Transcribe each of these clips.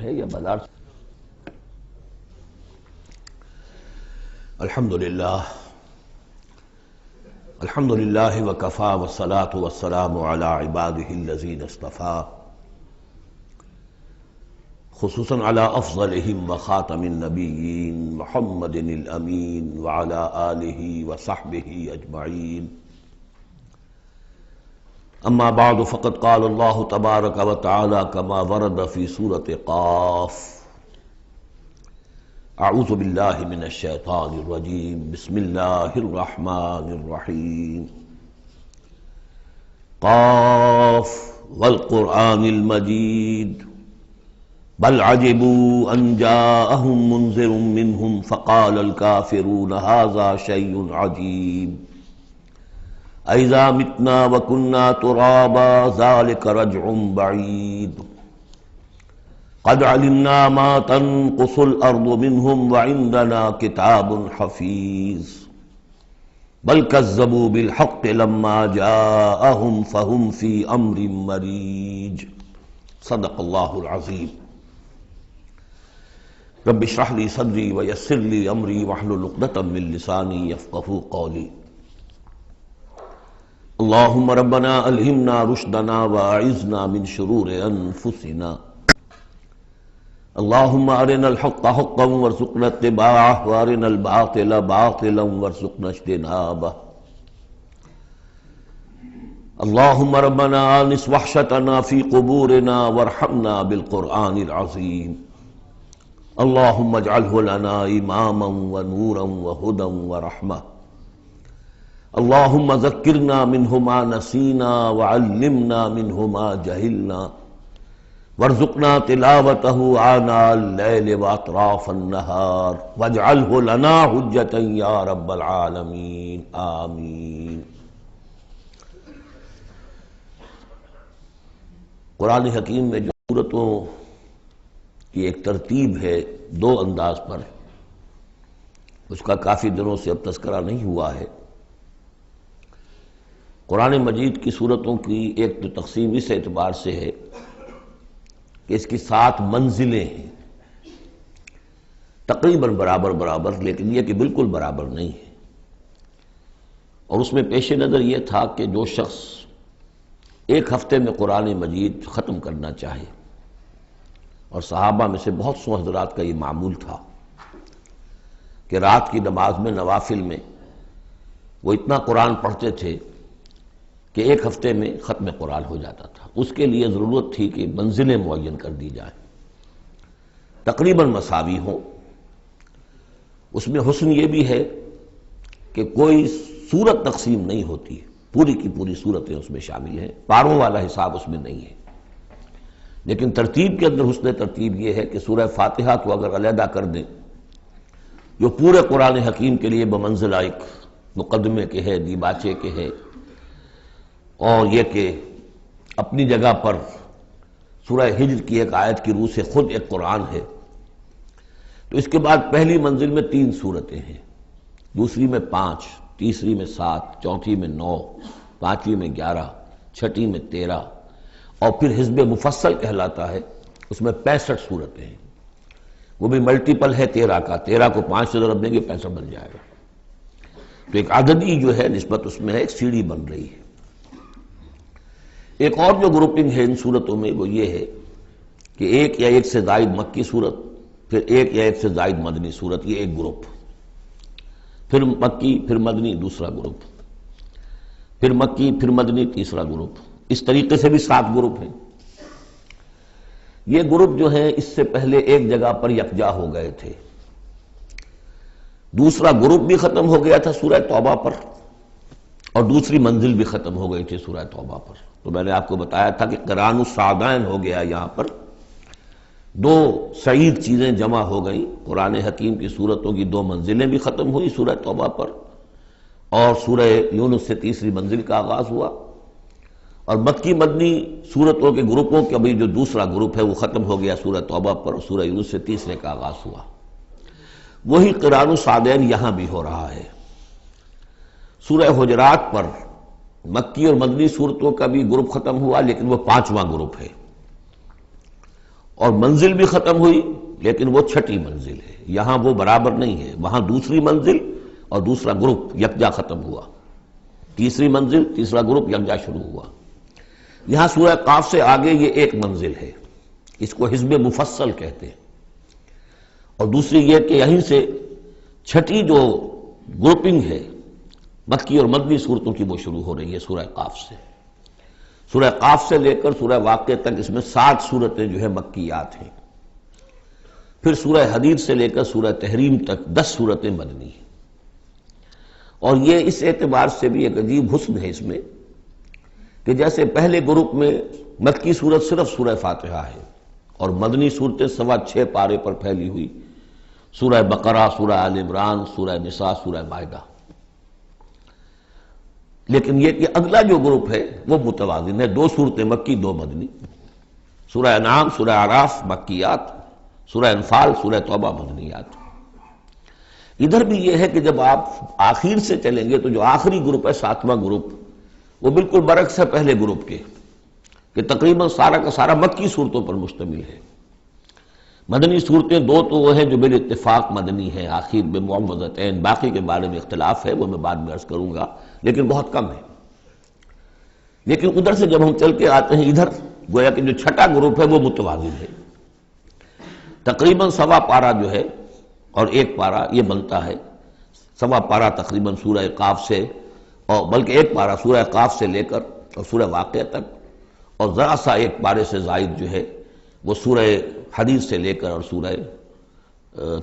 ہے یا بازار سے؟ الحمدللہ وکفا والصلاة والسلام علی عباده الذین اصطفیٰ، خصوصاً علی افضلہم وخاتم النبیین محمد الامین وعلی آلہ وصحبہ اجمعین. اما بعد فقد قال اللہ تبارک وتعالی کما ورد فی سورۃ قاف: اعوذ باللہ من الشیطان الرجیم، بسم اللہ الرحمن الرحیم. قاف والقرآن المجید بل عجبوا ان جاءهم منذر منهم فقال الكافرون هذا شيء عجیب اذا متنا وكنا ترابا ذلك رجع بعید قد علمنا ما تنقص الارض منهم وعندنا كتاب حفیظ بل كذبوا بالحق لما جاءهم فهم في امر مریج. صدق اللہ العظیم. رب اشرح لي صدری ویسر لي امری واحلل عقدۃ من لسانی یفقہوا قولی. اللہم ربنا الہمنا رشدنا واعذنا من شرور انفسنا. اللہم ارنا الحق حقا وارزقنا اتباعہ وارنا الباطل باطلا وارزقنا اجتنابہ. اللہم ربنا آنس وحشتنا فی قبورنا وارحمنا بالقرآن العظیم. اللہم اجعلہ لنا اماما ونورا وہدا ورحمہ. اللہم ذکرنا منہ ما نسینا وعلمنا منہ ما جہلنا وارزقنا تلاوتہ آناء اللیل واطراف النہار واجعلہ لنا حجتا یا رب العالمین آمین. قرآن حکیم میں جو سورتوں کی ایک ترتیب ہے دو انداز پر، اس کا کافی دنوں سے اب تذکرہ نہیں ہوا ہے. قرآن مجید کی سورتوں کی ایک تو تقسیم اس اعتبار سے ہے کہ اس کی 7 منزلیں ہیں، تقریباً برابر، لیکن یہ کہ بالکل برابر نہیں ہے. اور اس میں پیش نظر یہ تھا کہ جو شخص ایک ہفتے میں قرآن مجید ختم کرنا چاہے، اور صحابہ میں سے بہت سو حضرات کا یہ معمول تھا کہ رات کی نماز میں نوافل میں وہ اتنا قرآن پڑھتے تھے کہ ایک ہفتے میں ختم قرآن ہو جاتا تھا. اس کے لیے ضرورت تھی کہ منزلیں معین کر دی جائیں، تقریباً مساوی ہوں. اس میں حسن یہ بھی ہے کہ کوئی سورت تقسیم نہیں ہوتی، پوری کی پوری صورتیں اس میں شامل ہیں، پاروں والا حساب اس میں نہیں ہے. لیکن ترتیب کے اندر حسن ترتیب یہ ہے کہ سورہ فاتحہ کو اگر علیحدہ کر دیں، جو پورے قرآن حکیم کے لیے بمنزلہ ایک مقدمے کے ہے، دیباچے کے ہے، اور یہ کہ اپنی جگہ پر سورہ ہجر کی ایک آیت کی روح سے خود ایک قرآن ہے، تو اس کے بعد پہلی منزل میں 3 سورتیں ہیں، دوسری میں 5، تیسری میں 7، چوتھی میں 9، پانچویں میں 11، چھٹی میں 13، اور پھر حزب مفصل کہلاتا ہے، اس میں 65 سورتیں ہیں. وہ بھی ملٹیپل ہے 13 کا، 13 کو 5 سے ضرب دیں گے 65 بن جائے گا. تو ایک عددی جو ہے نسبت اس میں ہے، ایک سیڑھی بن رہی ہے. ایک اور جو گروپنگ ہے ان صورتوں میں وہ یہ ہے کہ ایک یا ایک سے زائد مکی صورت، پھر ایک یا ایک سے زائد مدنی صورت، یہ ایک گروپ، پھر مکی پھر مدنی دوسرا گروپ، پھر مکی پھر مدنی تیسرا گروپ. اس طریقے سے بھی 7 گروپ ہیں. یہ گروپ جو ہیں اس سے پہلے ایک جگہ پر یکجا ہو گئے تھے. دوسرا گروپ بھی ختم ہو گیا تھا سورہ توبہ پر، اور دوسری منزل بھی ختم ہو گئی تھی سورہ توبہ پر. تو میں نے آپ کو بتایا تھا کہ قرآن السعدین ہو گیا، یہاں پر 2 سعید چیزیں جمع ہو گئیں. قرآن حکیم کی صورتوں کی 2 منزلیں بھی ختم ہوئی سورہ توبہ پر، اور سورہ یونس سے تیسری منزل کا آغاز ہوا. اور مکی مدنی صورتوں کے گروپوں کے ابھی جو دوسرا گروپ ہے وہ ختم ہو گیا سورہ توبہ پر، اور سورہ یونس سے تیسرے کا آغاز ہوا. وہی قرآن السعدین یہاں بھی ہو رہا ہے. سورہ حجرات پر مکی اور مدنی صورتوں کا بھی گروپ ختم ہوا، لیکن وہ 5واں گروپ ہے. اور منزل بھی ختم ہوئی، لیکن وہ چھٹی منزل ہے، یہاں وہ برابر نہیں ہے، وہاں دوسری منزل اور دوسرا گروپ یکجا ختم ہوا، تیسری منزل تیسرا گروپ یکجا شروع ہوا۔ یہاں سورہ قاف سے آگے یہ ایک منزل ہے، اس کو حزب مفصل کہتے ہیں، اور دوسری یہ کہ یہیں سے چھٹی جو گروپنگ ہے مکی اور مدنی صورتوں کی وہ شروع ہو رہی ہے سورہ قاف سے۔ سورہ قاف سے لے کر سورہ واقعہ تک اس میں 60 صورتیں جو ہے مکیات ہیں، پھر سورہ حدید سے لے کر سورہ تحریم تک 10 صورتیں مدنی ہیں۔ اور یہ اس اعتبار سے بھی ایک عجیب حسن ہے اس میں کہ جیسے پہلے گروپ میں مکی صورت صرف سورہ فاتحہ ہے اور مدنی صورتیں 6.25 پارے پر پھیلی ہوئی، سورہ بقرہ، سورہ آل عمران، سورہ نساء، سورہ مائدہ، لیکن یہ کہ اگلا جو گروپ ہے وہ متوازن ہے، 2 صورتیں مکی 2 مدنی، سورہ انعام، سورہ اعراف مکیات، سورہ انفال، سورہ توبہ مدنیات۔ ادھر بھی یہ ہے کہ جب آپ آخر سے چلیں گے تو جو آخری گروپ ہے 7واں گروپ، وہ بالکل برعکس ہے پہلے گروپ کے، کہ تقریباً سارا کا سارا مکی صورتوں پر مشتمل ہے۔ مدنی صورتیں 2 تو وہ ہیں جو بال اتفاق مدنی ہیں، آخر میں معوذتین، باقی کے بارے میں اختلاف ہے، وہ میں بعد میں عرض کروں گا، لیکن بہت کم ہے۔ لیکن ادھر سے جب ہم چل کے آتے ہیں ادھر، گویا کہ جو چھٹا گروپ ہے وہ متوازن ہے، تقریباً 1.25 پارہ جو ہے اور 1 پارہ یہ بنتا ہے، 1.25 پارہ تقریباً سورہ قاف سے، اور بلکہ 1 پارہ سورہ قاف سے لے کر اور سورہ واقعہ تک، اور ذرا سا 1 پارے سے زائد جو ہے وہ سورہ حدید سے لے کر اور سورہ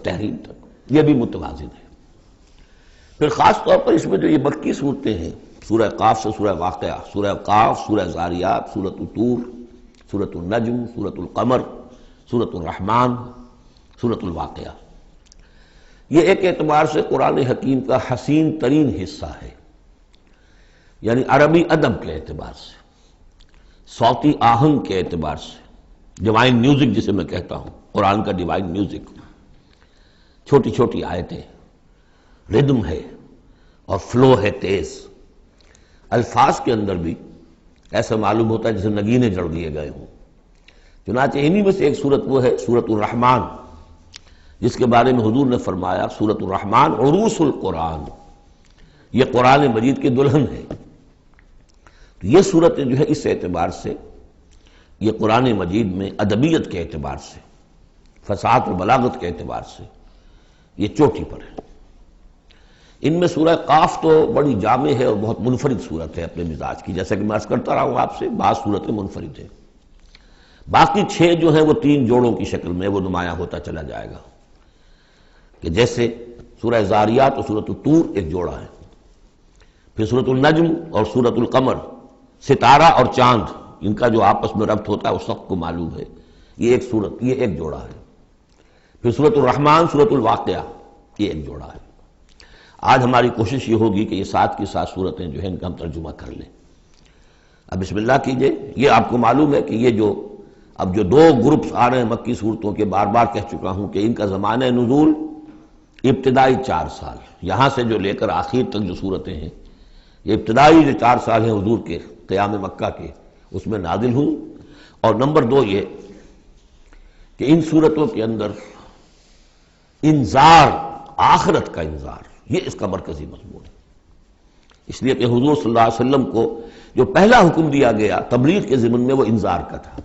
تحریم تک، یہ بھی متوازن ہے۔ پھر خاص طور پر اس میں جو یہ مکی صورتیں ہیں، سورہ قاف سے سورہ واقعہ، سورہ قاف، سورہ زاریات، سورۃ الطور، سورۃ النجم، سورۃ القمر، سورۃ الرحمن، سورۃ الواقعہ، یہ ایک اعتبار سے قرآن حکیم کا حسین ترین حصہ ہے، یعنی عربی ادب کے اعتبار سے، صوتی آہنگ کے اعتبار سے، ڈیوائن میوزک جسے میں کہتا ہوں، قرآن کا ڈیوائن میوزک، چھوٹی چھوٹی آیتیں، ردم ہے اور فلو ہے تیز، الفاظ کے اندر بھی ایسا معلوم ہوتا ہے جیسے نگینے جڑ دیے گئے ہوں۔ چنانچہ انہی میں سے ایک صورت وہ ہے سورۃ الرحمن، جس کے بارے میں حضور نے فرمایا سورۃ الرحمن عروس القرآن، یہ قرآن مجید کی دلہن ہے۔ تو یہ صورتیں جو ہے اس اعتبار سے، یہ قرآن مجید میں ادبیت کے اعتبار سے، فصاحت و بلاغت کے اعتبار سے یہ چوٹی پر ہے۔ ان میں سورہ قاف تو بڑی جامع ہے اور بہت منفرد صورت ہے اپنے مزاج کی، جیسا کہ میں عرض کرتا رہا ہوں آپ سے، بعض صورتیں منفرد ہیں، باقی 6 جو ہیں وہ 3 جوڑوں کی شکل میں وہ نمایاں ہوتا چلا جائے گا، کہ جیسے سورہ زاریات اور سورۃ الطور ایک جوڑا ہے، پھر سورۃ النجم اور سورۃ القمر، ستارہ اور چاند، ان کا جو آپس میں ربط ہوتا ہے وہ سب کو معلوم ہے، یہ ایک صورت، یہ ایک جوڑا ہے، پھر سورۃ الرحمن، سورۃ الواقعہ، یہ ایک جوڑا ہے۔ آج ہماری کوشش یہ ہوگی کہ یہ 7 کی 7 صورتیں جو ہیں ان کا ہم ترجمہ کر لیں۔ اب بسم اللہ کیجئے۔ یہ آپ کو معلوم ہے کہ یہ جو اب جو 2 گروپس آ رہے ہیں مکی صورتوں کے، بار بار کہہ چکا ہوں کہ ان کا زمانہ نزول ابتدائی 4 سال، یہاں سے جو لے کر آخر تک جو صورتیں ہیں، یہ ابتدائی جو 4 سال ہیں حضور کے قیام مکہ کے، اس میں نازل ہوئی۔ اور نمبر 2 یہ کہ ان صورتوں کے اندر انذار، آخرت کا انذار، یہ اس کا مرکزی مضمون ہے، اس لیے کہ حضور صلی اللہ علیہ وسلم کو جو پہلا حکم دیا گیا تبلیغ کے ضمن میں وہ انذار کا تھا،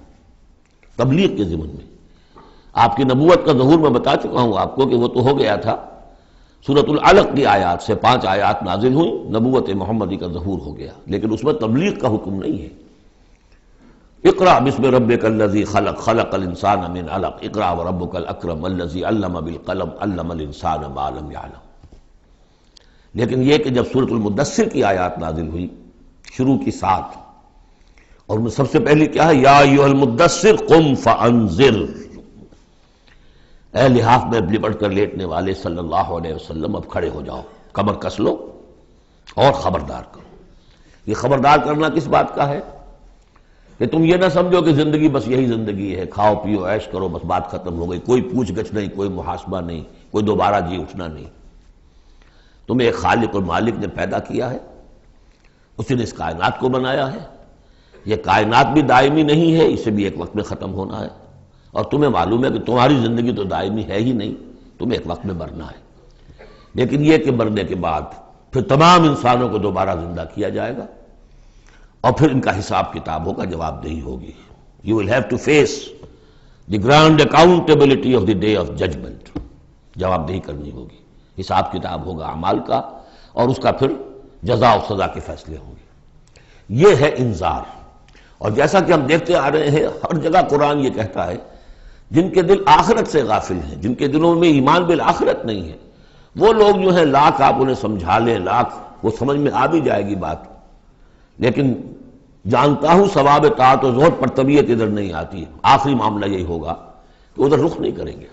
تبلیغ کے ضمن میں۔ آپ کی نبوت کا ظہور میں بتا چکا ہوں آپ کو کہ وہ تو ہو گیا تھا، سورۃ العلق کی آیات سے 5 آیات نازل ہوئیں، نبوت محمدی کا ظہور ہو گیا، لیکن اس میں تبلیغ کا حکم نہیں ہے۔ اقرأ بسم ربک الذی خلق، خلق الانسان من علق، اقرأ وربک الاکرم الذی علم بالقلم، علم الانسان ما لم یعلم۔ لیکن یہ کہ جب سورۃ المدثر کی آیات نازل ہوئی، شروع کی 7، اور ان میں سب سے پہلی کیا ہے، یا ایھا المدثر قم فانذر، اے لحاف میں لپٹ کر لیٹنے والے صلی اللہ علیہ وسلم اب کھڑے ہو جاؤ، کمر کس لو اور خبردار کرو۔ یہ خبردار کرنا کس بات کا ہے؟ کہ تم یہ نہ سمجھو کہ زندگی بس یہی زندگی ہے، کھاؤ پیو عیش کرو بس بات ختم ہو گئی، کوئی پوچھ گچھ نہیں، کوئی محاسبہ نہیں، کوئی دوبارہ جی اٹھنا نہیں۔ تمہیں ایک خالق اور مالک نے پیدا کیا ہے، اسی نے اس کائنات کو بنایا ہے، یہ کائنات بھی دائمی نہیں ہے، اسے بھی ایک وقت میں ختم ہونا ہے، اور تمہیں معلوم ہے کہ تمہاری زندگی تو دائمی ہے ہی نہیں، تمہیں ایک وقت میں مرنا ہے، لیکن یہ کہ مرنے کے بعد پھر تمام انسانوں کو دوبارہ زندہ کیا جائے گا اور پھر ان کا حساب کتاب ہوگا، جواب دہی ہوگی. You will have to face the grand accountability of the day of judgment. جواب دہی کرنی ہوگی، حساب کتاب ہوگا اعمال کا، اور اس کا پھر جزا و سزا کے فیصلے ہوں گے. یہ ہے انذار. اور جیسا کہ ہم دیکھتے آ رہے ہیں ہر جگہ قرآن یہ کہتا ہے جن کے دل آخرت سے غافل ہیں، جن کے دلوں میں ایمان بالآخرت نہیں ہے، وہ لوگ جو ہیں لاکھ آپ انہیں سمجھا لیں، لاکھ وہ سمجھ میں آ بھی جائے گی بات، لیکن جانتا ہوں ثواب طاعت و زہد پر طبیعت ادھر نہیں آتی. آخری معاملہ یہی ہوگا کہ ادھر رخ نہیں کریں گے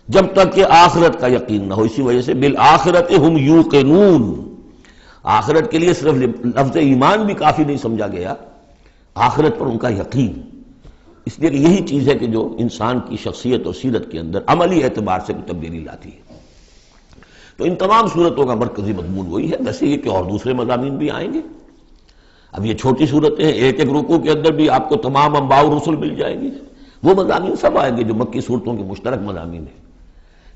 جب تک کہ آخرت کا یقین نہ ہو. اسی وجہ سے بالآخرت ہم یوقنون، آخرت کے لیے صرف لفظ ایمان بھی کافی نہیں سمجھا گیا، آخرت پر ان کا یقین. اس لیے کہ یہی چیز ہے کہ جو انسان کی شخصیت اور سیرت کے اندر عملی اعتبار سے تبدیلی لاتی ہے. تو ان تمام صورتوں کا مرکزی مضمون وہی ہے. ویسے یہ کہ اور دوسرے مضامین بھی آئیں گے. اب یہ چھوٹی صورتیں ہیں، ایک ایک رکوع کے اندر بھی آپ کو تمام انباء و رسل مل جائیں گے، وہ مضامین سب آئیں گے جو مکی صورتوں کے مشترک مضامین ہیں.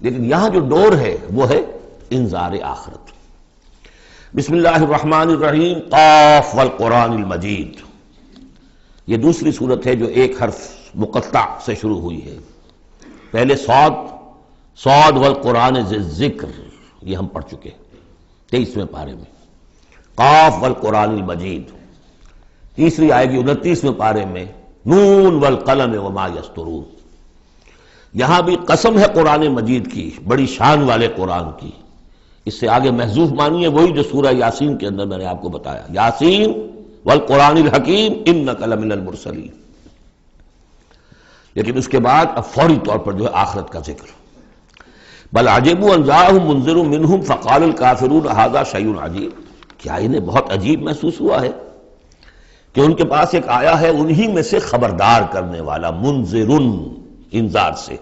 لیکن یہاں جو ڈور ہے وہ ہے انذار آخرت. بسم اللہ الرحمن الرحیم. قاف والقرآن المجید. یہ دوسری صورت ہے جو ایک حرف مقطع سے شروع ہوئی ہے. پہلے صاد والقرآن ذی الذکر، یہ ہم پڑھ چکے 23ویں پارے میں. قاف والقرآن المجید تیسری آئے گی 29ویں پارے میں. نون والقلم وما یسطرون. یہاں بھی قسم ہے قرآن مجید کی، بڑی شان والے قرآن کی. اس سے آگے محذوف مانی ہے وہی جو سورہ یاسین کے اندر میں نے آپ کو بتایا، یاسین والقرآن الحکیم انک لمن المرسلین. لیکن اس کے بعد اب فوری طور پر جو ہے آخرت کا ذکر. بل عجبوا ان جاءهم منذر منهم فقال الکافرون ھذا شیء عجیب. کیا انہیں بہت عجیب محسوس ہوا ہے کہ ان کے پاس ایک آیا ہے انہی میں سے خبردار کرنے والا، منذر انذار سے.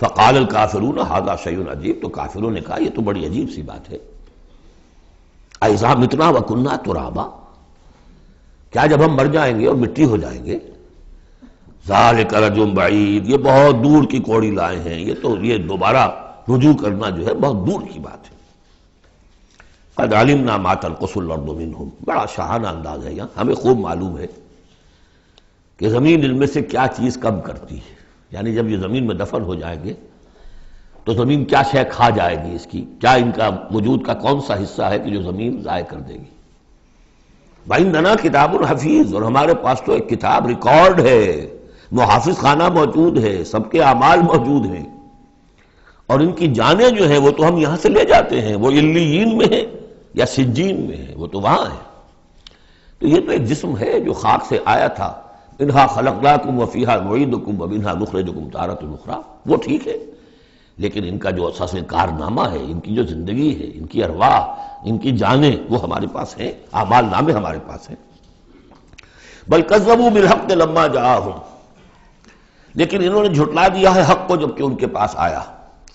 فقال الکافرون ھذا شیء عجیب. تو کافروں نے کہا یہ تو بڑی عجیب سی بات ہے. اذا متنا وکنا ترابا، کیا جب ہم مر جائیں گے اور مٹی ہو جائیں گے؟ ذالک رجل بعید، یہ بہت دور کی کوڑی لائے ہیں، یہ دوبارہ رجوع کرنا جو ہے بہت دور کی بات ہے. قد علمنا ما تنقص الارض منهم. بڑا شاہانہ انداز ہے یہاں. ہمیں خوب معلوم ہے کہ زمین ان میں سے کیا چیز کم کرتی ہے. یعنی جب یہ زمین میں دفن ہو جائیں گے تو زمین کیا شے کھا جائے گی، اس کی کیا، ان کا وجود کا کون سا حصہ ہے کہ جو زمین ضائع کر دے گی. وَإِنَّنَا کتاب حفیظ، اور ہمارے پاس تو ایک کتاب ریکارڈ ہے، محافظ خانہ موجود ہے، سب کے اعمال موجود ہیں، اور ان کی جانیں جو ہیں وہ تو ہم یہاں سے لے جاتے ہیں، وہ علیین میں ہے یا سجین میں ہے، وہ تو وہاں ہے. تو یہ تو ایک جسم ہے جو خاک سے آیا تھا. منہا خلقناکم وفیہا نعیدکم ومنہا نخرجکم تارۃ اخری. وہ ٹھیک ہے، لیکن ان کا جو اساس کارنامہ ہے، ان کی جو زندگی ہے، ان کی ارواح، ان کی جانیں وہ ہمارے پاس ہیں، اعمال نامے ہمارے پاس ہیں. بل کذبوا بالحق لما جاءہم، لیکن انہوں نے جھٹلا دیا ہے حق کو جب کہ ان کے پاس آیا.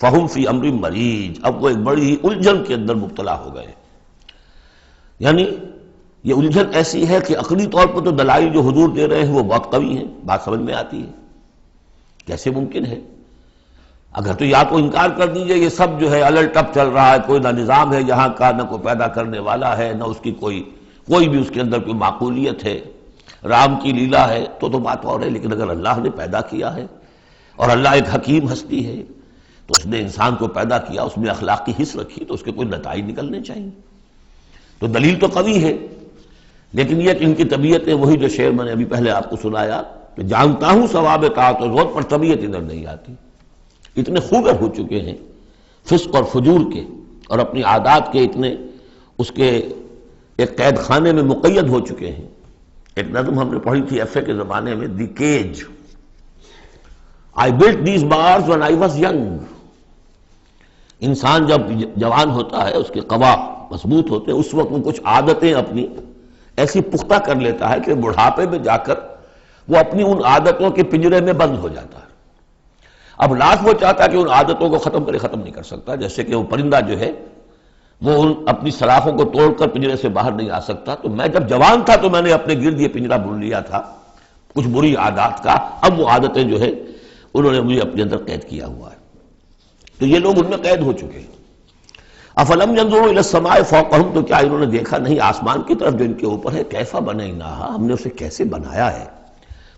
فہم فی امر مریج، اب وہ ایک بڑی ہی الجھن کے اندر مبتلا ہو گئے. یعنی یہ الجھن ایسی ہے کہ عقلی طور پر تو دلائل جو حضور دے رہے ہیں وہ بہت قوی ہیں، بات سمجھ میں آتی ہے. کیسے ممکن ہے؟ اگر تو یا تو انکار کر دیجئے یہ سب جو ہے الٹ ٹپ چل رہا ہے، کوئی نہ نظام ہے یہاں کا، نہ کوئی پیدا کرنے والا ہے، نہ اس کی کوئی بھی اس کے اندر کوئی معقولیت ہے، رام کی لیلا ہے، تو بات اور ہے. لیکن اگر اللہ نے پیدا کیا ہے اور اللہ ایک حکیم ہستی ہے تو اس نے انسان کو پیدا کیا، اس میں اخلاقی حص رکھی، تو اس کے کوئی نتائج نکلنے چاہیے. تو دلیل تو قوی ہے، لیکن یہ کہ ان کی طبیعتیں وہی جو شعر میں نے ابھی پہلے آپ کو سنایا کہ جانتا ہوں ثواب طاعت و زہد پر طبیعت ادھر نہیں آتی. اتنے خوگر ہو چکے ہیں فسق اور فجور کے، اور اپنی عادات کے اتنے اس کے ایک قید خانے میں مقید ہو چکے ہیں. ایک نظم ہم نے پڑھی تھی ایف اے کے زمانے میں، دی cage. I built these bars when I was young. انسان جب جوان ہوتا ہے، اس کے قوا مضبوط ہوتے ہیں، اس وقت وہ کچھ عادتیں اپنی ایسی پختہ کر لیتا ہے کہ بڑھاپے میں جا کر وہ اپنی ان عادتوں کے پنجرے میں بند ہو جاتا ہے. اب لاکھ وہ چاہتا ہے کہ ان عادتوں کو ختم نہیں کر سکتا. جیسے کہ وہ پرندہ جو ہے وہ اپنی سلاخوں کو توڑ کر پنجرے سے باہر نہیں آ سکتا. تو میں جب جوان تھا تو میں نے اپنے گرد یہ پنجرا بن لیا تھا کچھ بری عادات کا، اب وہ عادتیں جو ہے انہوں نے مجھے اپنے اندر قید کیا ہوا ہے، تو یہ لوگ ان میں قید ہو چکے ہیں۔ افلم ينظروا الى السماء فوقهم، تو کیا انہوں نے دیکھا نہیں آسمان کی طرف جو ان کے اوپر ہے، کیف بنیناها، ہم نے اسے کیسے بنایا ہے،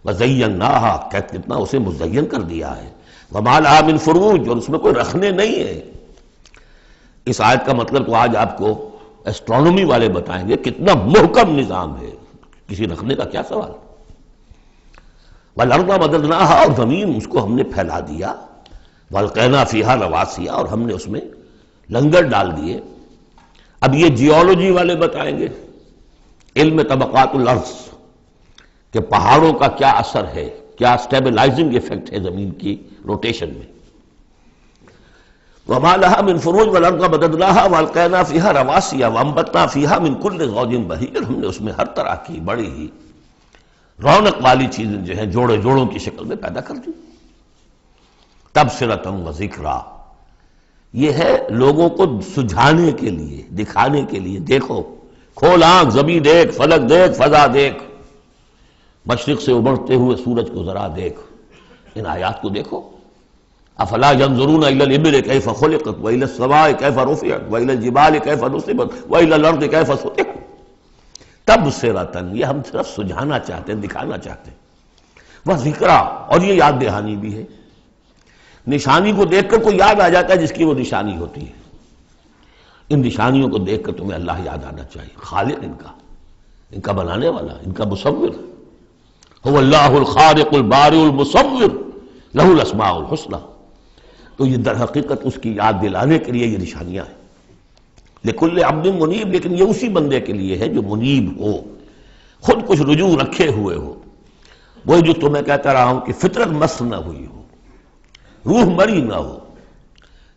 وزیناها، کتنا اسے مزین کر دیا ہے، وما لها من فروج، اور اس میں کوئی رکھنے نہیں ہے۔ اس آیت کا مطلب تو آج آپ کو ایسٹرونومی والے بتائیں گے، کتنا محکم نظام ہے، کسی رکھنے کا کیا سوال۔ والارض مددناها، اور زمین اس کو ہم نے پھیلا دیا، والقینا فیہا رواسیا، اور ہم نے اس میں لنگر ڈال دیے۔ اب یہ جیولوجی والے بتائیں گے، علم طبقات الارض، کہ پہاڑوں کا کیا اثر ہے، کیا سٹیبلائزنگ ایفیکٹ ہے زمین کی روٹیشن میں۔ وما لها من فروج والارض مددناها والقینا فیہا رواسیا وانبتنا فیہا من کل زوج بہیج، ہم نے اس میں ہر طرح کی بڑی ہی رونق والی چیزیں جو ہیں جوڑے جوڑوں کی شکل میں پیدا کر دی۔ تبصرۃ و ذکریٰ، یہ ہے لوگوں کو سجھانے کے لیے، دکھانے کے لیے، دیکھو، کھول آنکھ، زمین دیکھ، فلک دیکھ، فضا دیکھ، مشرق سے ابھرتے ہوئے سورج کو ذرا دیکھ، ان آیات کو دیکھو۔ افلا ينظرون الى الابل كيف خلقت والى السماء كيف رفعت والى الجبال كيف نصبت والى الارض كيف سطحت تبصرۃ، یہ ہم صرف سجھانا چاہتے ہیں، دکھانا چاہتے ہیں، وہ ذکرا، اور یہ یاد دہانی بھی ہے۔ نشانی کو دیکھ کر کوئی یاد آ جاتا ہے جس کی وہ نشانی ہوتی ہے، ان نشانیوں کو دیکھ کر تمہیں اللہ یاد آنا چاہیے، خالق ان کا بنانے والا، ان کا مصور، هو اللہ الخالق البارئ المصور لہ الاسماء الحسنی۔ تو یہ در حقیقت اس کی یاد دلانے کے لیے یہ نشانیاں ہیں۔ لکل عبد منیب، لیکن یہ اسی بندے کے لیے ہے جو منیب ہو، خود کچھ رجوع رکھے ہوئے ہو، وہی جو تمہیں کہتا رہا ہوں کہ فطرت مس نہ ہوئی ہو، روح مری نہ ہو،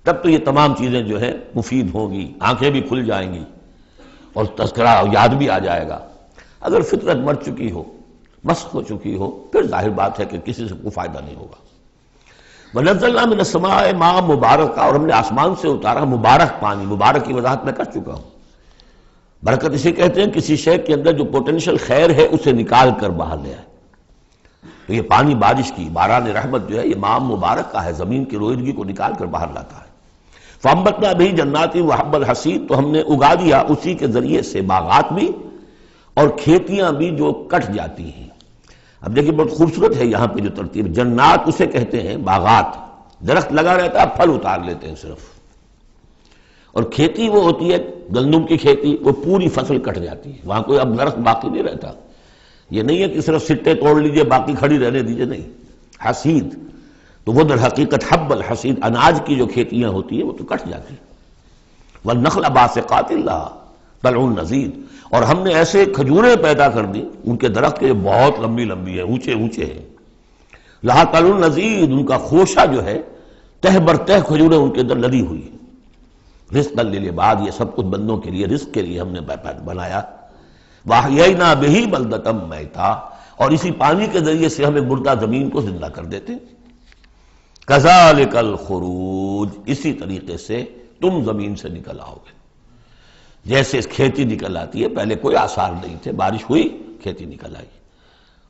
تب تو یہ تمام چیزیں جو ہے مفید ہوں گی، آنکھیں بھی کھل جائیں گی اور تذکرہ یاد بھی آ جائے گا۔ اگر فطرت مر چکی ہو، مسخ ہو چکی ہو، پھر ظاہر بات ہے کہ کسی سے کوئی فائدہ نہیں ہوگا۔ وَنَزَّلْنَا مِنَ السَّمَاءِ مَاءً مُبَارَكًا، اور ہم نے آسمان سے اتارا مبارک پانی، مبارک کی وضاحت میں کر چکا ہوں۔ برکت اسے کہتے ہیں کسی شے کے اندر جو پوٹینشیل خیر ہے اسے نکال کر باہر لے آئے۔ تو یہ پانی بارش کی، باران رحمت جو ہے یہ ماء مبارک کا ہے، زمین کی روئیدگی کو نکال کر باہر لاتا ہے۔ فَأَنبَتْنَا بِهِ جَنَّاتٍ وَحَبَّ الْحَصِيدِ، تو ہم نے اگا دیا اسی کے ذریعے سے باغات بھی اور کھیتیاں بھی جو کٹ جاتی ہیں۔ اب دیکھیں بہت خوبصورت ہے یہاں پہ جو ترتیب، جنات اسے کہتے ہیں باغات، درخت لگا رہتا ہے پھل اتار لیتے ہیں صرف، اور کھیتی وہ ہوتی ہے گندم کی کھیتی، وہ پوری فصل کٹ جاتی ہے، وہاں کوئی اب درخت باقی نہیں رہتا۔ یہ نہیں ہے کہ صرف سٹے توڑ لیجئے باقی کھڑی رہنے دیجئے، نہیں، حصید تو وہ در حقیقت حب الحصید، اناج کی جو کھیتیاں ہوتی ہیں وہ تو کٹ جاتی ہیں۔ والنخل باسقات لہا طلع نضید، اور ہم نے ایسے کھجوریں پیدا کر دی، ان کے درخت کے بہت لمبی لمبی ہیں، اونچے اونچے ہیں، لہا طلع نضید، ان کا خوشہ جو ہے تہ بر تہ کھجوریں ان کے اندر لدی ہوئی ہیں۔ رزقا للعباد، یہ سب کچھ بندوں کے لیے، رزق کے لیے ہم نے بنایا۔ وَأَحْيَيْنَا بِهِ بَلْدَةً مَيْتًا، اور اسی پانی کے ذریعے سے ہمیں مردہ زمین کو زندہ کر دیتے۔ كَذَلِكَ الْخُرُوجُ، اسی طریقے سے تم زمین سے نکل آؤ گے، جیسے کھیتی نکل آتی ہے، پہلے کوئی آثار نہیں تھے، بارش ہوئی کھیتی نکل آئی،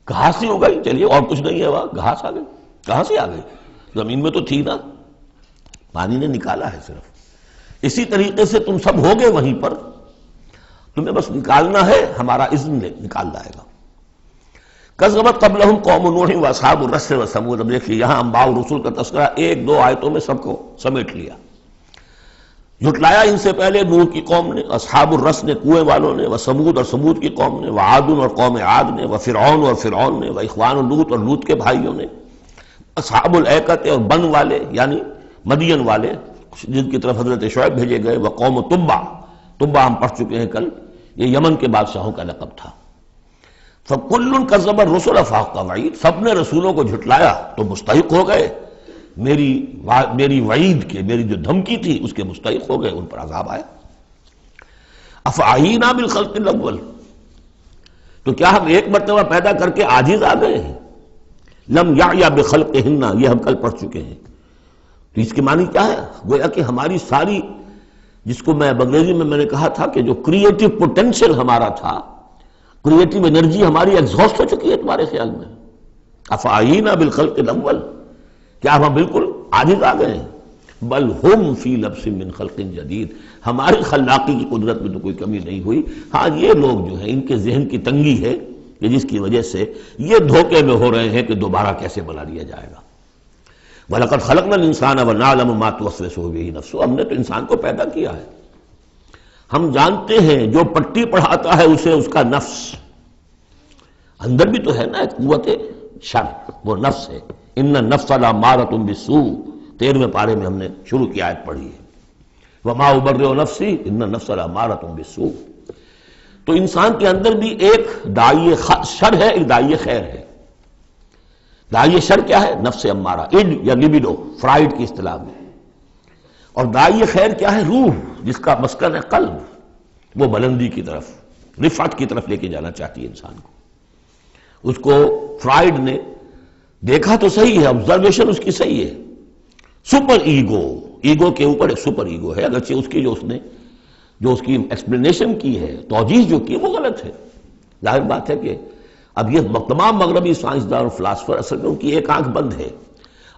گھاس ہی اگئی، چلیے اور کچھ نہیں ہے، وہاں گھاس آ گئی، کہاں سے آ گئی؟ زمین میں تو تھی نا، پانی نے نکالا ہے صرف۔ اسی طریقے سے تم سب ہوگے وہیں پر، تمہیں بس نکالنا ہے، ہمارا اذن نکال لائے گا۔ کذبت قبلہم قوم نوح واصحاب الرس وثمود، اب دیکھیے یہاں انباء الرسل کا تذکرہ ایک دو آیتوں میں سب کو سمیٹ لیا۔ جھٹلایا ان سے پہلے نوح کی قوم نے، اصحاب الرس نے، کنویں والوں نے، وثمود اور ثمود کی قوم نے، وعاد اور قوم عاد نے، وفرعون اور فرعون نے، واخوان لوط اور لوط کے بھائیوں نے، اصحاب الایکۃ اور بن والے یعنی مدین والے جن کی طرف حضرت شعیب بھیجے گئے، وقوم تبع، تبع ہم پڑھ چکے ہیں کل، یہ یمن کے بادشاہوں کا لقب تھا۔ فَكُلٌّ كَذَّبَ الرُّسُلَ فَحَقَّ وَعِيدِ، سب نے رسولوں کو جھٹلایا تو مستحق ہو گئے میری وعید کے، میری جو دھمکی تھی اس کے مستحق ہو گئے، ان پر عذاب آیا۔ أَفَعَيِينَا بِالْخَلْقِ الْأَوَّلِ، تو کیا ہم ایک مرتبہ پیدا کر کے عاجز آ گئے ہیں؟ لم یعیا بخلقہن، یہ ہم کل پڑھ چکے ہیں۔ تو اس کے معنی کیا ہے؟ گویا کہ ہماری ساری، جس کو میں انگریزی میں نے کہا تھا کہ جو کریٹو پوٹینشل ہمارا تھا، کریٹو انرجی ہماری ایگزاسٹ ہو چکی ہے تمہارے خیال میں؟ افعینا بالخلق الاول، کیا ہم بالکل عاجز آ گئے ہیں؟ بل ہم فی لبس من خلق جدید، ہماری خلاقی کی قدرت میں تو کوئی کمی نہیں ہوئی، ہاں یہ لوگ جو ہیں ان کے ذہن کی تنگی ہے کہ جس کی وجہ سے یہ دھوکے میں ہو رہے ہیں کہ دوبارہ کیسے بنا لیا جائے گا۔ وَلَقَدْ خَلَقْنَا الْإِنسَانَ وَنَعْلَمُ مَا تُوَسْوِسُ بِهِ نَفْسُهُ، ہم نے تو انسان کو پیدا کیا ہے، ہم جانتے ہیں جو پٹی پڑھاتا ہے اسے اس کا نفس، اندر بھی تو ہے نا ایک قوت شر، وہ نفس ہے، ان النفس لامارۃ بالسوء، 13ویں پارے میں ہم نے شروع کی آیت پڑھی ہے، وما ابرئ نفسی ان النفس لامارۃ بالسوء۔ تو انسان کے اندر بھی ایک داعی شر ہے، ایک داعی خیر ہے۔ داعی شر کیا ہے؟ نفس امارہ، اڈ یا لبیڈو فرائڈ کی اصطلاح میں، اور داعی خیر کیا ہے؟ روح، جس کا مسکن ہے قلب، وہ بلندی کی طرف، رفعت کی طرف لے کے جانا چاہتی ہے انسان کو۔ اس کو فرائڈ نے دیکھا تو صحیح ہے، آبزرویشن اس کی صحیح ہے، سپر ایگو، ایگو کے اوپر ایک سپر ایگو ہے، اگرچہ اس کی جو اس کی ایکسپلینیشن کی ہے، توجیہ جو کی وہ غلط ہے۔ ظاہر بات ہے کہ اب یہ تمام مغربی سائنسدان اور فلاسفر اصل میں ان کی ایک آنکھ بند ہے،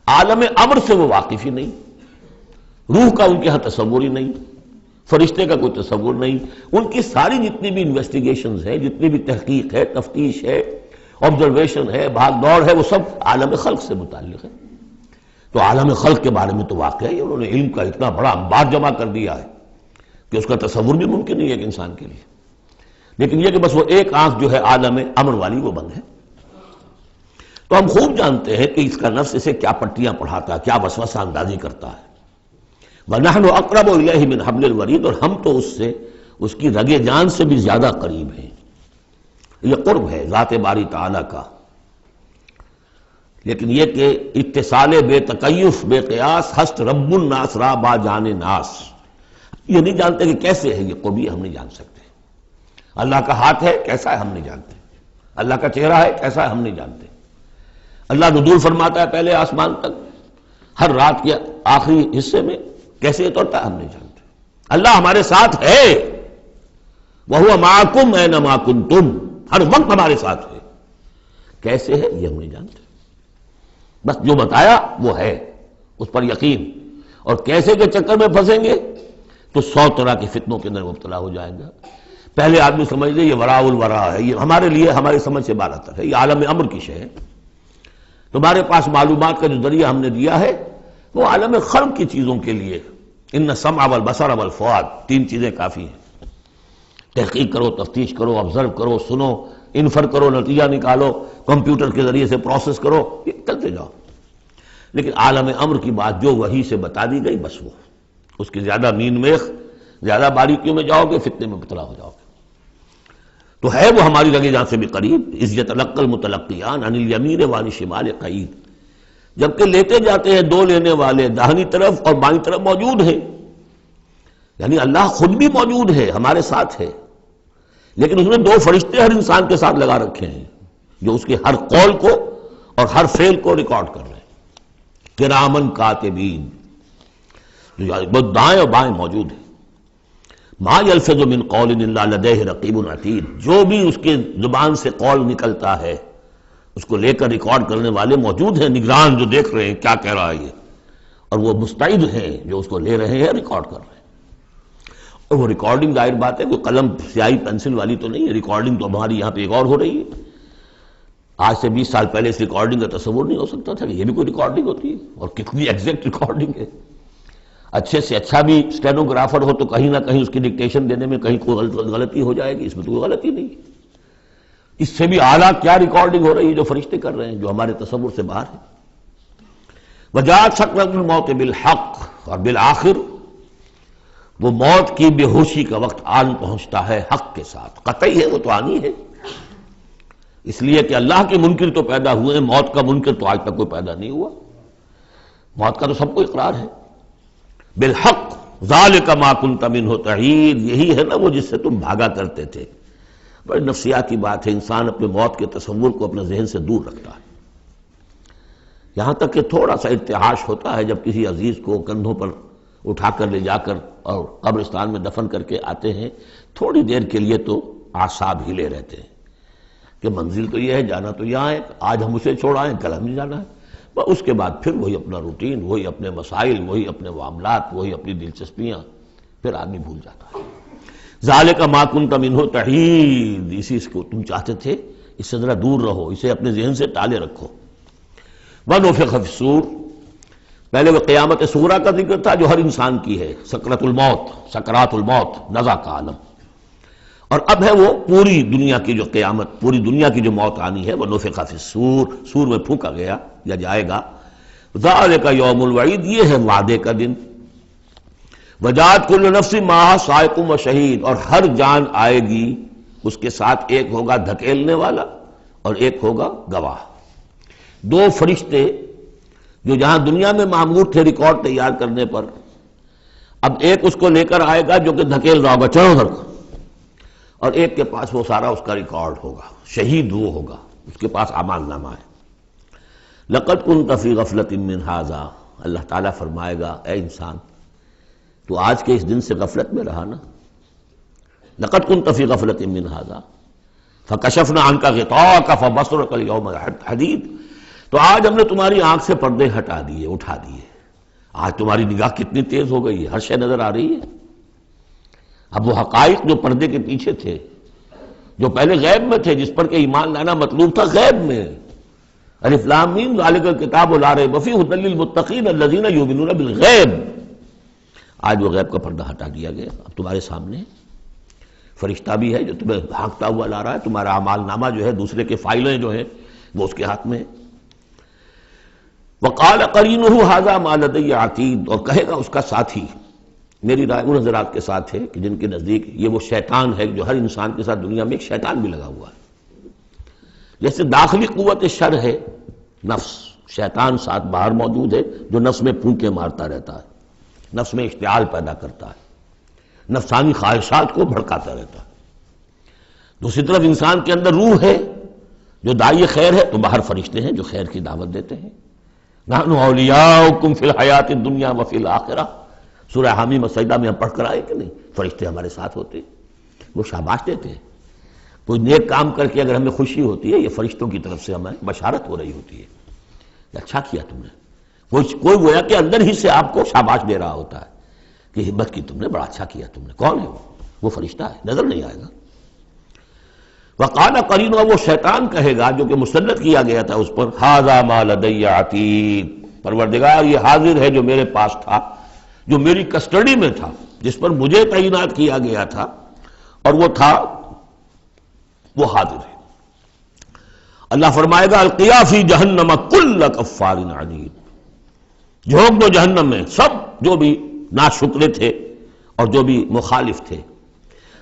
عالم امر سے وہ واقف ہی نہیں، روح کا ان کے ہاں تصور ہی نہیں، فرشتے کا کوئی تصور نہیں، ان کی ساری جتنی بھی انویسٹیگیشنز ہے، جتنی بھی تحقیق ہے، تفتیش ہے، آبزرویشن ہے، بھاگ دوڑ ہے، وہ سب عالم خلق سے متعلق ہے۔ تو عالم خلق کے بارے میں تو واقعہ ہی انہوں نے علم کا اتنا بڑا انبار جمع کر دیا ہے کہ اس کا تصور بھی ممکن نہیں ہے ایک انسان کے لیے، لیکن یہ کہ بس وہ ایک آنکھ جو ہے عالم امر والی وہ بند ہے۔ تو ہم خوب جانتے ہیں کہ اس کا نفس اسے کیا پٹیاں پڑھاتا ہے، کیا وسوسہ اندازی کرتا ہے۔ وَنَحْنُ أَقْرَبُ إِلَيْهِ مِنْ حَبْلِ الْوَرِيدِ، اور ہم تو اس سے، اس کی رگ جان سے بھی زیادہ قریب ہیں۔ یہ قرب ہے ذات باری تعالیٰ کا، لیکن یہ کہ اتصال بے تکیف بے قیاس ہست رب الناس را با جان ناس، یہ نہیں جانتے کہ کیسے ہے یہ قرب، یہ ہم نہیں جان سکتے۔ اللہ کا ہاتھ ہے کیسا ہے ہم نہیں جانتے، اللہ کا چہرہ ہے کیسا ہے ہم نہیں جانتے، اللہ نزول فرماتا ہے پہلے آسمان تک ہر رات کے آخری حصے میں، کیسے اترتا ہے ہم نہیں جانتے۔ اللہ ہمارے ساتھ ہے، وَهُوَ مَعَكُمْ أَيْنَمَا كُنْتُمْ، ہر وقت ہمارے ساتھ ہے، کیسے ہے یہ ہم نہیں جانتے، بس جو بتایا وہ ہے، اس پر یقین، اور کیسے کے چکر میں پھنسیں گے تو 100 طرح کے فتنوں کے اندر مبتلا ہو جائیں گا۔ پہلے آدمی سمجھ لے یہ وراء الورا ہے، یہ ہمارے لیے ہماری سمجھ سے بالاتر ہے، یہ عالم امر کی شے ہے۔ تمہارے پاس معلومات کا جو ذریعہ ہم نے دیا ہے وہ عالم خلق کی چیزوں کے لیے، ان السمع والبصر والفؤاد، 3 چیزیں کافی ہیں۔ تحقیق کرو، تفتیش کرو، آبزرو کرو، سنو، انفر کرو، نتیجہ نکالو، کمپیوٹر کے ذریعے سے پروسیس کرو، یہ چلتے جاؤ۔ لیکن عالم امر کی بات جو وحی سے بتا دی گئی بس وہ، اس کی زیادہ مین میخ، زیادہ باریکیوں میں جاؤ گے فتنے میں مبتلا ہو جاؤ گے۔ تو ہے وہ ہماری رگے جان سے بھی قریب، اذ یتلقی المتلقیان عن الیمین وعن الشمال قعید، جبکہ لیتے جاتے ہیں دو لینے والے داہنی طرف اور بائیں طرف موجود ہیں، یعنی اللہ خود بھی موجود ہے، ہمارے ساتھ ہے، لیکن اس نے 2 فرشتے ہر انسان کے ساتھ لگا رکھے ہیں جو اس کے ہر قول کو اور ہر فعل کو ریکارڈ کر رہے ہیں، کرامن کاتبین، جو دائیں اور بائیں موجود ہیں۔ ما یلفظ من قول الا لدیہ رقیب عتید، جو بھی اس کے زبان سے قول نکلتا ہے اس کو لے کر ریکارڈ کرنے والے موجود ہیں، نگران جو دیکھ رہے ہیں کیا کہہ رہا ہے یہ، اور وہ مستعد ہیں جو اس کو لے رہے ہیں، ریکارڈ کر رہے ہیں۔ اور وہ ریکارڈنگ ظاہر بات ہے کوئی قلم سیاہی پینسل والی تو نہیں ہے، ریکارڈنگ تو ہماری یہاں پہ ایک اور ہو رہی ہے۔ آج سے 20 سال پہلے اس ریکارڈنگ کا تصور نہیں ہو سکتا تھا کہ یہ بھی کوئی ریکارڈنگ ہوتی ہے، اور کتنی ایگزیکٹ ریکارڈنگ ہے۔ اچھے سے اچھا بھی اسٹینوگرافر ہو تو کہیں نہ کہیں اس کی ڈکٹیشن دینے میں کہیں کوئی غلطی ہو جائے گی، اس میں تو کوئی غلطی نہیں۔ اس سے بھی اعلیٰ کیا ریکارڈنگ ہو رہی ہے جو فرشتے کر رہے ہیں، جو ہمارے تصور سے باہر ہے۔ وجاءت سکرۃ الموت بالحق، اور بالآخر وہ موت کی بے ہوشی کا وقت آن پہنچتا ہے حق کے ساتھ، قطعی ہے وہ تو آنی ہے، اس لیے کہ اللہ کے منکر تو پیدا ہوئے، موت کا منکر تو آج تک کوئی پیدا نہیں ہوا۔ موت کا تو سب کو اقرار ہے۔ بالحق ذالک ما کنت منہ تحید، یہی ہے نا وہ جس سے تم بھاگا کرتے تھے۔ بڑی نفسیاتی بات ہے، انسان اپنے موت کے تصور کو اپنے ذہن سے دور رکھتا ہے، یہاں تک کہ تھوڑا سا ارتعاش ہوتا ہے جب کسی عزیز کو کندھوں پر اٹھا کر لے جا کر اور قبرستان میں دفن کر کے آتے ہیں، تھوڑی دیر کے لیے تو اعصاب ہلے رہتے ہیں کہ منزل تو یہ ہے، جانا تو یہاں ہے، آج ہم اسے چھوڑ آئیں، کل ہمیں جانا ہے، اس کے بعد پھر وہی اپنا روٹین، وہی اپنے مسائل، وہی اپنے معاملات، وہی اپنی دلچسپیاں، پھر آدمی بھول جاتا ہے۔ ذالک ما کنت منہ تحید، اسی کو تم چاہتے تھے، اس سے ذرا دور رہو، اسے اپنے ذہن سے ٹالے رکھو۔ ونفخ فی الصور، پہلے وہ قیامت صغریٰ کا ذکر تھا جو ہر انسان کی ہے، سکرات الموت، سکرات الموت، نزع کا عالم، اور اب ہے وہ پوری دنیا کی جو قیامت، پوری دنیا کی جو موت آنی ہے، ونفخ فی الصور، سور میں پھونکا گیا یا جائے گا۔ ذالک یوم الوعید، یہ ہے وعدے کا دن۔ وجاءت کل نفس معہا سائق و شہید، اور ہر جان آئے گی، اس کے ساتھ ایک ہوگا دھکیلنے والا اور ایک ہوگا گواہ۔ دو فرشتے جو جہاں دنیا میں مامور تھے ریکارڈ تیار کرنے پر، اب ایک اس کو لے کر آئے گا جو کہ دھکیل رہا ہوگا، چلو ادھر کو، اور ایک کے پاس وہ سارا اس کا ریکارڈ ہوگا، شہید وہ ہوگا، اس کے پاس اعمال نامہ ہے۔ لقد كنت في غفلة من هذا، اللہ تعالیٰ فرمائے گا اے انسان تو آج کے اس دن سے غفلت میں رہا نا، لقد كنت في غفلة من هذا فكشفنا عنك غطاءك فبصرك اليوم حديد، تو آج ہم نے تمہاری آنکھ سے پردے ہٹا دیے، اٹھا دیے، آج تمہاری نگاہ کتنی تیز ہو گئی ہے، ہر شے نظر آ رہی ہے۔ اب وہ حقائق جو پردے کے پیچھے تھے، جو پہلے غیب میں تھے، جس پر کہ ایمان لانا مطلوب تھا غیب میں، الف لام میم ذالک الکتاب لا ریب فیہ ھدی للمتقین الذین یؤمنون بالغیب، آج وہ غیب کا پردہ ہٹا دیا گیا، اب تمہارے سامنے فرشتہ بھی ہے جو تمہیں بھانکتا ہوا لا رہا ہے، تمہارا اعمال نامہ جو ہے، دوسرے کے فائلیں جو ہیں وہ اس کے ہاتھ میں ہے۔ وقال قرینہ ھذا ما لدی عتید، اور کہے گا اس کا ساتھی، میری رائے ان حضرات کے ساتھ ہے کہ جن کے نزدیک یہ وہ شیطان ہے جو ہر انسان کے ساتھ دنیا میں ایک شیطان بھی لگا ہوا ہے، جیسے داخلی قوت شر ہے نفس، شیطان ساتھ باہر موجود ہے جو نفس میں پھونکے مارتا رہتا ہے، نفس میں اشتعال پیدا کرتا ہے، نفسانی خواہشات کو بھڑکاتا رہتا ہے۔ دوسری طرف انسان کے اندر روح ہے جو داعی خیر ہے، تو باہر فرشتے ہیں جو خیر کی دعوت دیتے ہیں۔ نحن اولیاؤکم فی الحیات الدنیا وفی الآخرہ، سورہ حامیم السجدہ میں ہم پڑھ کر آئے کہ نہیں، فرشتے ہمارے ساتھ ہوتے ہیں، وہ شاباش دیتے ہیں، کوئی نیک کام کر کے اگر ہمیں خوشی ہوتی ہے، یہ فرشتوں کی طرف سے ہمیں بشارت ہو رہی ہوتی ہے کہ اچھا کیا تم نے، کوئی گویا کہ اندر ہی سے آپ کو شاباش دے رہا ہوتا ہے کہ ہمت کی تم نے، بڑا اچھا کیا تم نے۔ کون ہے وہ فرشتہ ہے، نظر نہیں آئے گا۔ وقال قرینہ، وہ شیطان کہے گا جو کہ مسلط کیا گیا تھا اس پر، ھذا ما لدی عتید، پروردگار یہ حاضر ہے جو میرے پاس تھا، جو میری کسٹڈی میں تھا، جس پر مجھے تعینات کیا گیا تھا، اور وہ تھا، وہ حاضر ہے۔ اللہ فرمائے گا القیا فی جہنم کل کفار عنید، جھونک دو جہنم میں سب جو بھی ناشکرے تھے اور جو بھی مخالف تھے۔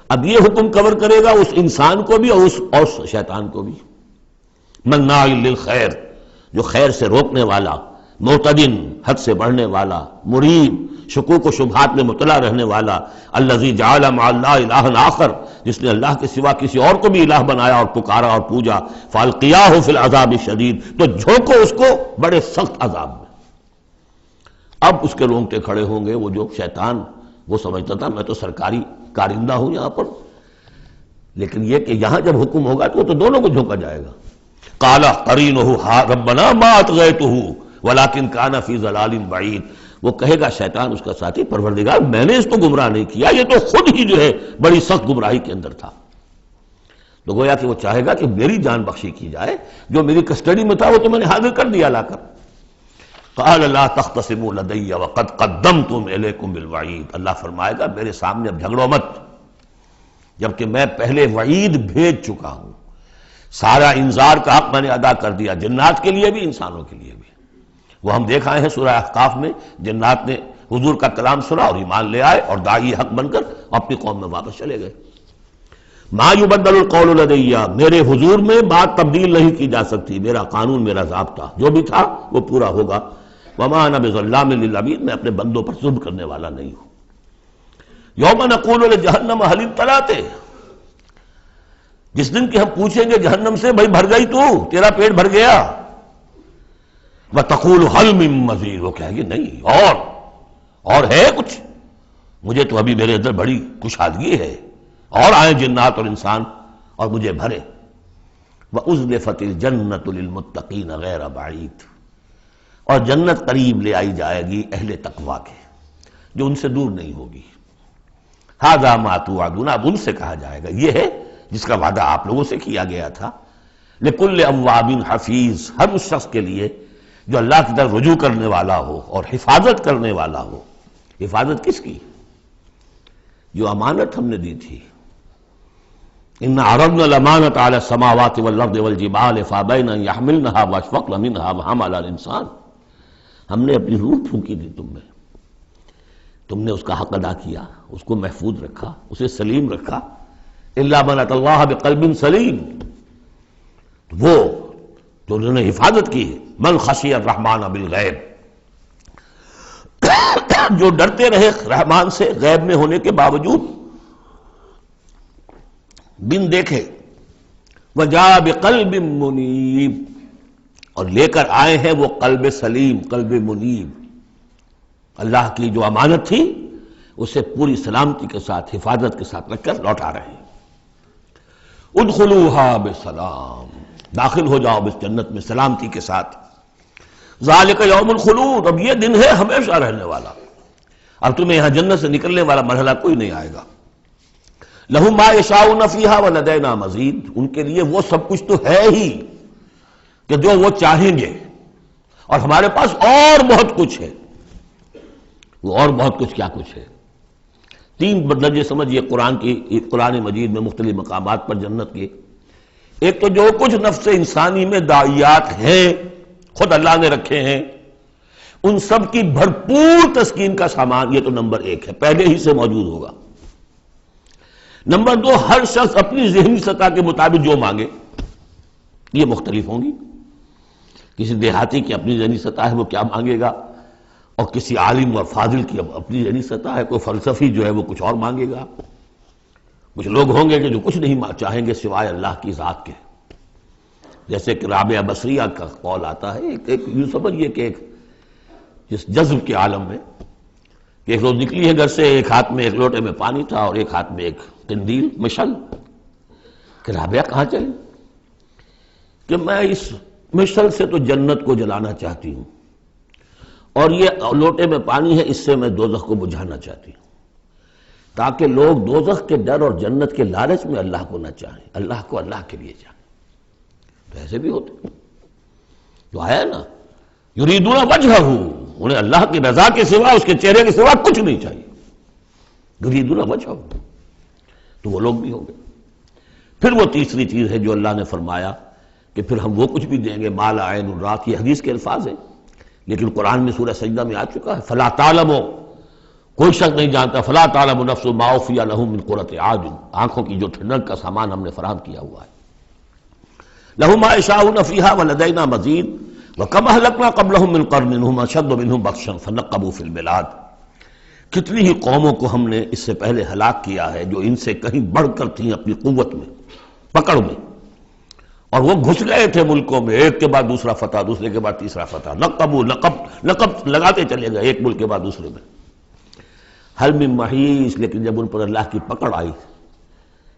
اب یہ حکم کور کرے گا اس انسان کو بھی اور اس شیطان کو بھی۔ مناع للخیر، جو خیر سے روکنے والا، معتدن، حد سے بڑھنے والا، مریب، شکوک و شبہات میں مبتلا رہنے والا، الذی جعل مع اللہ الہا آخر، جس نے اللہ کے سوا کسی اور کو بھی الہ بنایا اور پکارا اور پوجا، فالقیاہ فی العذاب الشدید، تو جھونکو اس کو بڑے سخت عذاب میں۔ اب اس کے رونگٹے کھڑے ہوں گے، وہ جو شیطان، وہ سمجھتا تھا میں تو سرکاری کارندہ ہوں یہاں پر، لیکن یہ کہ یہاں جب حکم ہوگا تو دونوں کو جھونکا جائے گا۔ قال قرینہ ربنا ما اطغیتہ ولکن کان فی ضلال بعید، وہ کہے گا شیطان اس کا ساتھی، پروردگار میں نے اس کو گمراہ نہیں کیا، یہ تو خود ہی جو ہے بڑی سخت گمراہی کے اندر تھا۔ تو گویا کہ وہ چاہے گا کہ میری جان بخشی کی جائے، جو میری کسٹڈی میں تھا وہ تو میں نے حاضر کر دیا لا کر۔ قال لا تختصموا لدی وقد قدمتم الیکم بالوعید، اللہ فرمائے گا میرے سامنے اب جھگڑو مت، جبکہ میں پہلے وعید بھیج چکا ہوں، سارا انذار کا حق میں نے ادا کر دیا، جنات کے لیے بھی انسانوں کے لیے بھی۔ وہ ہم دیکھ آئے ہیں سورہ احقاف میں، جنات نے حضور کا کلام سنا اور ایمان لے آئے اور داعی حق بن کر اپنی قوم میں واپس چلے گئے۔ ما یبدل القول لدی، میرے حضور میں بات تبدیل نہیں کی جا سکتی، میرا قانون، میرا ضابطہ جو بھی تھا وہ پورا ہوگا۔ وما انا بظلام للعبید، میں اپنے بندوں پر ظلم کرنے والا نہیں ہوں۔ یوم نقول لجہنم هل امتلأت، جس دن کہ ہم پوچھیں گے جہنم سے بھائی بھر گئی تو، تیرا پیٹ بھر گیا؟ وتقول هل من مزید، وہ کہے گی نہیں اور ہے کچھ، مجھے تو ابھی میرے اندر بڑی کشادگی ہے، اور آئیں جنات اور انسان اور مجھے بھرے۔ وَأُزْلِفَتِ الْجَنَّةُ لِلْمُتَّقِينَ غَيْرَ بَعِيدٍ، اور جنت قریب لے آئی جائے گی اہل تقویٰ کے، جو ان سے دور نہیں ہوگی۔ هَذَا مَا تُوعَدُونَ، اب ان سے کہا جائے گا یہ ہے جس کا وعدہ آپ لوگوں سے کیا گیا تھا۔ لِكُلِّ أَوَّابٍ حَفِيظٍ، ہر اس شخص کے لیے جو اللہ کی طرف رجوع کرنے والا ہو اور حفاظت کرنے والا ہو۔ حفاظت کس کی؟ جو امانت ہم نے دی تھی۔ إِنَّ عَرَضْنَا الْأَمَانَةَ عَلَى السَّمَاوَاتِ وَالْأَرْضِ وَالْجِبَالِ فَأَبَيْنَ أَن يَحْمِلْنَهَا وَأَشْفَقْنَ مِنْهَا وَحَمَلَهَا الْإِنسَانُ، ہم نے اپنی روح پھونکی تھی تم میں، تم نے اس کا حق ادا کیا، اس کو محفوظ رکھا، اسے سلیم رکھا۔ إِلَّا مَنْ أَتَى اللَّهَ بِقَلْبٍ سَلِيمٍ، وہ جو انہوں نے حفاظت کی ہے۔ مَنْ خَشِيَ الرَّحْمَنَ بِالْغَيْبِ، جو ڈرتے رہے رحمان سے غیب میں ہونے کے باوجود، بن دیکھے۔ وَجَاءَ بِقَلْبٍ مُنِيبٍ، اور لے کر آئے ہیں وہ قلب سلیم، قلب منیب، اللہ کی جو امانت تھی اسے پوری سلامتی کے ساتھ، حفاظت کے ساتھ رکھ کر لوٹا رہے ہیں۔ ادخلوها بسلام، داخل ہو جاؤ اس جنت میں سلامتی کے ساتھ۔ ذالک یوم الخلود، اب یہ دن ہے ہمیشہ رہنے والا، اب تمہیں یہاں جنت سے نکلنے والا مرحلہ کوئی نہیں آئے گا۔ لہم ما یشاؤون فیہا ولدینا مزید، ان کے لیے وہ سب کچھ تو ہے ہی کہ جو وہ چاہیں گے، اور ہمارے پاس اور بہت کچھ ہے۔ وہ اور بہت کچھ کیا کچھ ہے؟ تین درجے سمجھیے قرآن مجید میں مختلف مقامات پر جنت کے۔ ایک تو جو کچھ نفس انسانی میں داعیات ہیں خود اللہ نے رکھے ہیں، ان سب کی بھرپور تسکین کا سامان، یہ تو نمبر ایک ہے، پہلے ہی سے موجود ہوگا۔ نمبر دو، ہر شخص اپنی ذہنی سطح کے مطابق جو مانگے، یہ مختلف ہوں گی۔ کسی دیہاتی کی اپنی ذہنی سطح ہے، وہ کیا مانگے گا، اور کسی عالم اور فاضل کی اپنی ذہنی سطح ہے، کوئی فلسفی جو ہے وہ کچھ اور مانگے گا۔ کچھ لوگ ہوں گے کہ جو کچھ نہیں چاہیں گے سوائے اللہ کی ذات کے، جیسے کہ رابعہ بصریہ کا قول آتا ہے، ایک یوں سمجھیے کہ ایک جس جذب کے عالم میں، کہ ایک روز نکلی ہے گھر سے، ایک ہاتھ میں ایک لوٹے میں پانی تھا اور ایک ہاتھ میں ایک قندیل مشعل، کہ رابعہ کہاں چلی؟ کہ میں اس مشعل سے تو جنت کو جلانا چاہتی ہوں، اور یہ لوٹے میں پانی ہے، اس سے میں دوزخ کو بجھانا چاہتی ہوں، تاکہ لوگ دوزخ کے ڈر اور جنت کے لالچ میں اللہ کو نہ چاہیں، اللہ کو اللہ کے لیے چاہیں۔ تو ایسے بھی ہوتے جو آیا نا، یریدون وجہہ، انہیں اللہ کی رضا کے سوا، اس کے چہرے کے سوا کچھ نہیں چاہیے، یریدون وجہہ، تو وہ لوگ بھی ہوں گے۔ پھر وہ تیسری چیز ہے جو اللہ نے فرمایا کہ پھر ہم وہ کچھ بھی دیں گے، ما لا عین رات، یہ حدیث کے الفاظ ہیں، لیکن قرآن میں سورہ سجدہ میں آ چکا ہے، فلا تعلم، کوئی شخص نہیں جانتا، فلا تعلم نفس ما اخفی لهم من قرۃ اعین، آنکھوں کی جو ٹھنڈک کا سامان ہم نے فراہم کیا ہوا ہے۔ لهم ما یشاؤون فیہا ولدینا مزید، وکم اہلکنا قبلہم من قرن هم اشد منہم بطشا فنقبوا فی البلاد، کتنی ہی قوموں کو ہم نے اس سے پہلے ہلاک کیا ہے جو ان سے کہیں بڑھ کر تھیں اپنی قوت میں، پکڑ میں، اور وہ گھس گئے تھے ملکوں میں، ایک کے بعد دوسرا فتح، دوسرے کے بعد تیسرا فتح، نقب لگاتے چلے گئے ایک ملک کے بعد دوسرے میں۔ حل من محیص، لیکن جب ان پر اللہ کی پکڑ آئی،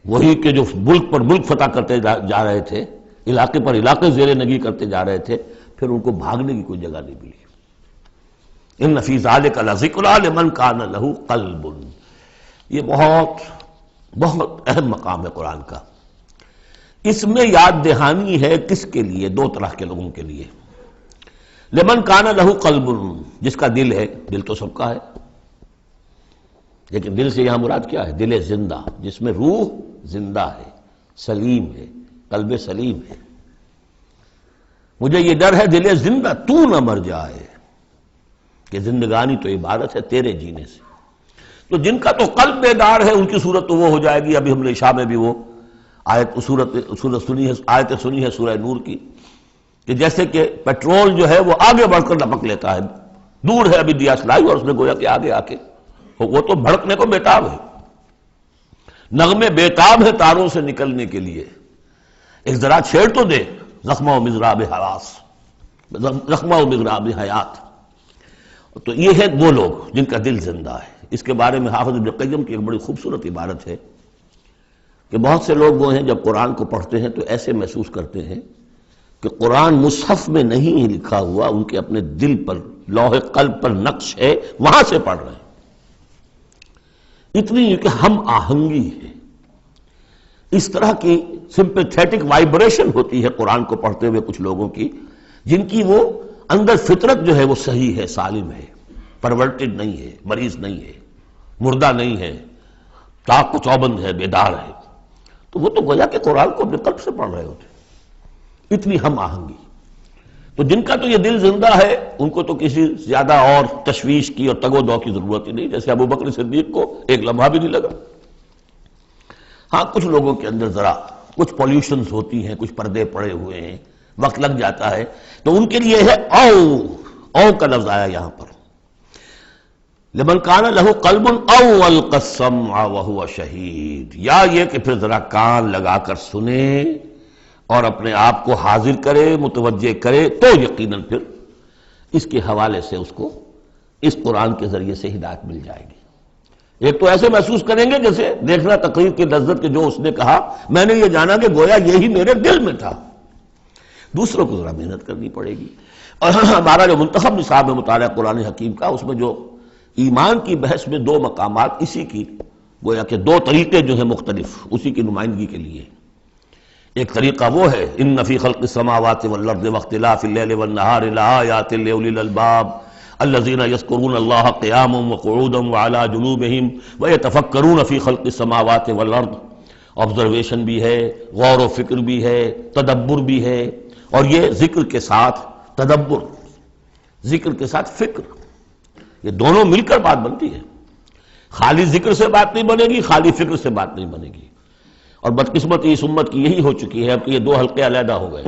وہی کہ جو ملک پر ملک فتح کرتے جا رہے تھے، علاقے پر علاقے زیر نگی کرتے جا رہے تھے، پھر ان کو بھاگنے کی کوئی جگہ نہیں ملی۔ ان فی ذلک لذکری لمن کان لہ قلب، یہ بہت بہت اہم مقام ہے قرآن کا۔ اس میں یاد دہانی ہے کس کے لیے؟ دو طرح کے لوگوں کے لیے۔ لمن کان لہ قلب، جس کا دل ہے، دل تو سب کا ہے، لیکن دل سے یہاں مراد کیا ہے؟ دل زندہ، جس میں روح زندہ ہے، سلیم ہے، قلب سلیم ہے۔ مجھے یہ ڈر ہے دل زندہ تو نہ مر جائے، کہ زندگانی تو عبادت ہے تیرے جینے سے۔ تو جن کا تو قلب بیدار ہے ان کی صورت تو وہ ہو جائے گی، ابھی ہم نے عشاء میں بھی وہ آیت سنی ہے سورہ نور کی، کہ جیسے کہ پیٹرول جو ہے وہ آگے بڑھ کر لپک لیتا ہے، دور ہے ابھی دیا سلائی اور اس نے گویا کہ آگے آ کے وہ تو بھڑکنے کو بیتاب ہے، نغمے بیتاب ہے تاروں سے نکلنے کے لیے، ایک ذرا چھیڑ تو دے، زخمہ و مضراب حواس، زخمہ و مضراب حیات۔ تو یہ ہے وہ لوگ جن کا دل زندہ ہے۔ اس کے بارے میں حافظ ابن قیم کی ایک بڑی خوبصورت عبارت ہے، کہ بہت سے لوگ وہ ہیں جب قرآن کو پڑھتے ہیں تو ایسے محسوس کرتے ہیں کہ قرآن مصحف میں نہیں لکھا ہوا، ان کے اپنے دل پر لوح قلب پر نقش ہے، وہاں سے پڑھ رہے ہیں۔ اتنی کہ ہم آہنگی ہے، اس طرح کی سمپیتھیٹک وائبریشن ہوتی ہے قرآن کو پڑھتے ہوئے کچھ لوگوں کی، جن کی وہ اندر فطرت جو ہے وہ صحیح ہے، سالم ہے، پرورٹڈ نہیں ہے، مریض نہیں ہے، مردہ نہیں ہے، چاق و چوبند ہے، بیدار ہے، تو وہ تو گویا کہ قرآن کو اپنے قلب سے پڑھ رہے ہوتے، اتنی ہم آہنگی۔ تو جن کا تو یہ دل زندہ ہے ان کو تو کسی زیادہ اور تشویش کی اور تگ و دو کی ضرورت ہی نہیں، جیسے ابو بکر صدیق کو ایک لمحہ بھی نہیں لگا۔ ہاں کچھ لوگوں کے اندر ذرا کچھ پولیوشنز ہوتی ہیں، کچھ پردے پڑے ہوئے ہیں، وقت لگ جاتا ہے، تو ان کے لیے ہے او کا لفظ آیا یہاں پر، لمن کان لہ قلب او القى السمع وهو شہید، یا یہ کہ پھر ذرا کان لگا کر سنے اور اپنے آپ کو حاضر کرے، متوجہ کرے، تو یقیناً پھر اس کے حوالے سے اس کو اس قرآن کے ذریعے سے ہدایت مل جائے گی۔ ایک تو ایسے محسوس کریں گے جیسے دیکھنا تقریر کی لذت کے، جو اس نے کہا میں نے یہ جانا کہ گویا یہی میرے دل میں تھا۔ دوسروں کو ذرا محنت کرنی پڑے گی، اور ہمارا جو منتخب نصاب ہے مطالعہ قرآن حکیم کا، اس میں جو ایمان کی بحث میں دو مقامات اسی کی گویا کہ دو طریقے جو ہیں مختلف، اسی کی نمائندگی کے لیے۔ ایک طریقہ وہ ہے ان فی خلق السماوات والارض واختلاف اللیل والنہار لآیات لأولی الالباب الذین یذکرون اللہ قیاما وقعودا وعلی جنوبہم ویتفکرون فی خلق السماوات والارض، آبزرویشن بھی ہے، غور و فکر بھی ہے، تدبر بھی ہے، اور یہ ذکر کے ساتھ تدبر، ذکر کے ساتھ فکر، یہ دونوں مل کر بات بنتی ہے۔ خالی ذکر سے بات نہیں بنے گی، خالی فکر سے بات نہیں بنے گی، اور بدقسمتی اس امت کی یہی ہو چکی ہے اب کہ یہ دو حلقے علیحدہ ہو گئے۔